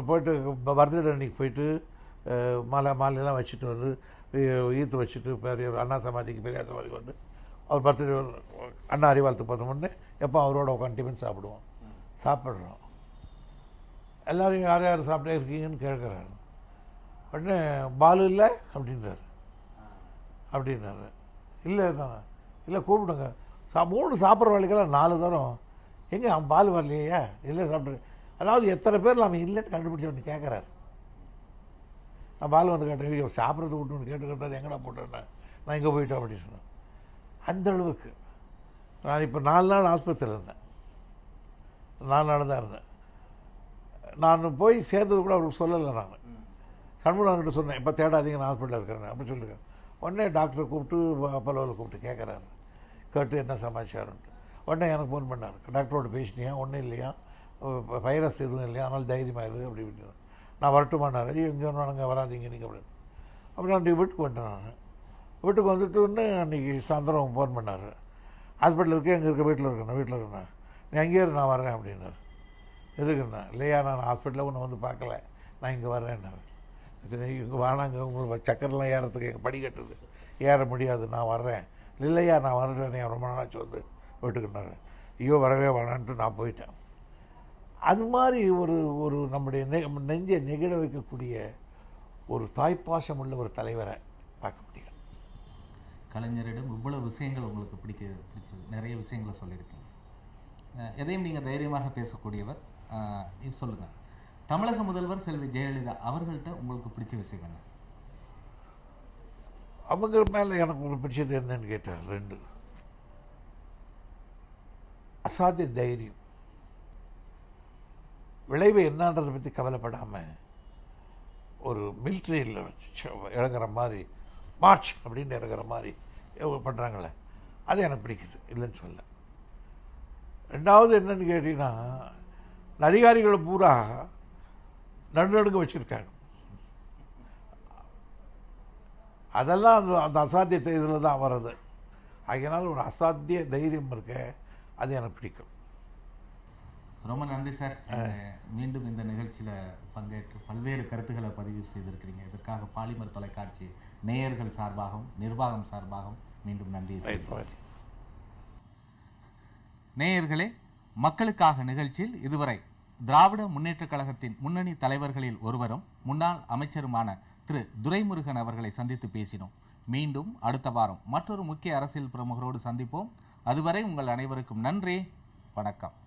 போய்ட்டு பர்த்டே அன்றைக்கி போயிட்டு மாலையெல்லாம் வச்சுட்டு வந்து ஈர்த்து வச்சுட்டு பெரிய அண்ணா சமாதிக்கு பெரியார் சமாதிக்கு வந்து அவர் பர்த்டே அண்ணா அறிவாலத்துக்கு பார்த்தோம்னே எப்போ அவரோட உட்காந்து டிஃபன் சாப்பிட்றோம். எல்லோரும் யார் யார் சாப்பிட்டே இருக்கீங்கன்னு கேட்குறாரு. உடனே பாலு இல்லை அப்படின்றாரு. இல்லை தான் இல்லை கூப்பிடுங்க. 3 சாப்பிட்ற வேலைக்கெல்லாம் 4 தரம் எங்கே அவன் பால் வரலையா? இல்லை சாப்பிட்ரு. அதாவது எத்தனை பேர் நம்ம இல்லைன்னு கண்டுபிடிச்சவன்னு கேட்குறாரு. நான் பால் வந்து கேட்டேன், சாப்பிட்றது விட்டுன்னு கேட்டுக்கிறது எங்கடா போட்டேன், நான் இங்கே போயிட்டேன் அப்படின்னு சொன்னேன். அந்த அளவுக்கு நான் இப்போ 4 நாள் ஆஸ்பத்திரியில் இருந்தேன். 4 நாள் தான் இருந்தேன். நான் போய் சேர்ந்தது கூட அவருக்கு சொல்லலை. நான் சண்முகன்கிட்ட சொன்னேன், இப்போ தேடாதீங்க, நான் ஹாஸ்பிட்டலில் இருக்கிறேன் அப்படி சொல்லியிருக்கேன். உடனே டாக்டரை கூப்பிட்டு அப்போலோவில் கூப்பிட்டு கேட்குறாரு, கேட்டு என்ன சமாச்சாரம்ட்டு. உடனே எனக்கு ஃபோன் பண்ணார், டாக்டரோட பேசினியா, ஒன்றும் இல்லையா, வைரஸ் எதுவும் இல்லையா, அதனால் தைரியமாயிரு அப்படி இப்படின்னு. நான் வரட்டுமானார். இங்கே ஒன்று வராதிங்க நீங்கள் அப்படின்னு. அப்படி நான் வீட்டுக்கு வந்துட்டேன். நான் வீட்டுக்கு வந்துட்டு அன்றைக்கி சாயந்தரம் ஃபோன் பண்ணார், ஹாஸ்பிட்டலில் இருக்கேன், எங்கே இருக்க வீட்டில் இருக்கேன், நீ அங்கேயே நான் வரேன் அப்படின்னாரு. எதுக்குண்ணா? இல்லையா, நான் ஹாஸ்பிட்டலில் ஒன்று வந்து பார்க்கல, நான் இங்கே வரேன்னாரு. இங்கே வேணாங்க, உங்களுக்கு சக்கரெலாம் ஏறத்துக்கு எங்கள் படிக்கட்டுது, ஏற முடியாது, நான் வர்றேன். இல்லையா, நான் வரேன், ரொம்ப நாளாச்சு வந்து வீட்டுக்குன்னாரு. ஐயோ வரவே வேணான்ட்டு நான் போயிட்டேன். அது மாதிரி ஒரு நம்முடைய நெஞ்சை நெகிழ வைக்கக்கூடிய ஒரு தாய்ப்பாசம் உள்ள ஒரு தலைவரை பார்க்க முடியும். கலைஞரிடம் இவ்வளவு விஷயங்கள் உங்களுக்கு பிடிச்சது, நிறைய விஷயங்களை சொல்லியிருக்கீங்க. எதையும் நீங்கள் தைரியமாக பேசக்கூடியவர். சொல்லுங்கள், தமிழக முதல்வர் செல்வி ஜெயலலிதா அவர்கள்ட்ட உங்களுக்கு பிடிச்ச விஷயம் என்ன? அவங்க மேலே எனக்கு உங்களுக்கு பிடிச்சது என்னன்னு கேட்டார். 2 அசாத்திய தைரியம், விளைவு என்னன்றதை பற்றி கவலைப்படாமல் ஒரு மிலிட்ரியில் இறங்குற மாதிரி, மார்ச் அப்படின்னு இறங்குற மாதிரி பண்ணுறாங்களே, அது எனக்கு பிடிக்குது, இல்லைன்னு சொல்ல. 2வது என்னன்னு கேட்டிங்கன்னா, அதிகாரிகளை பூரா நடுநடுங்க வச்சுருக்காங்க. அதெல்லாம் அந்த அசாத்திய இதில் தான் வர்றது. அதனால் ஒரு அசாத்திய தைரியம் இருக்க, அது எனக்கு பிடிக்கும். ரொம்ப நன்றி சார். மீண்டும் இந்த நிகழ்ச்சியில் பங்கேற்று பல்வேறு கருத்துக்களை பதிவு செய்திருக்கிறீங்க. இதற்காக பாலிமர் தொலைக்காட்சி நேயர்கள் சார்பாகவும் நிர்வாகம் சார்பாகவும் மீண்டும் நன்றி. நேயர்களே, மக்களுக்காக நிகழ்ச்சியில் இதுவரை திராவிட முன்னேற்றக் கழகத்தின் முன்னணி தலைவர்களில் ஒருவரும் முன்னாள் அமைச்சருமான திரு துரைமுருகன் அவர்களை சந்தித்து பேசினோம். மீண்டும் அடுத்த வாரம் மற்றொரு முக்கிய அரசியல் பிரமுகரோடு சந்திப்போம். அதுவரை உங்கள் அனைவருக்கும் நன்றி, வணக்கம்.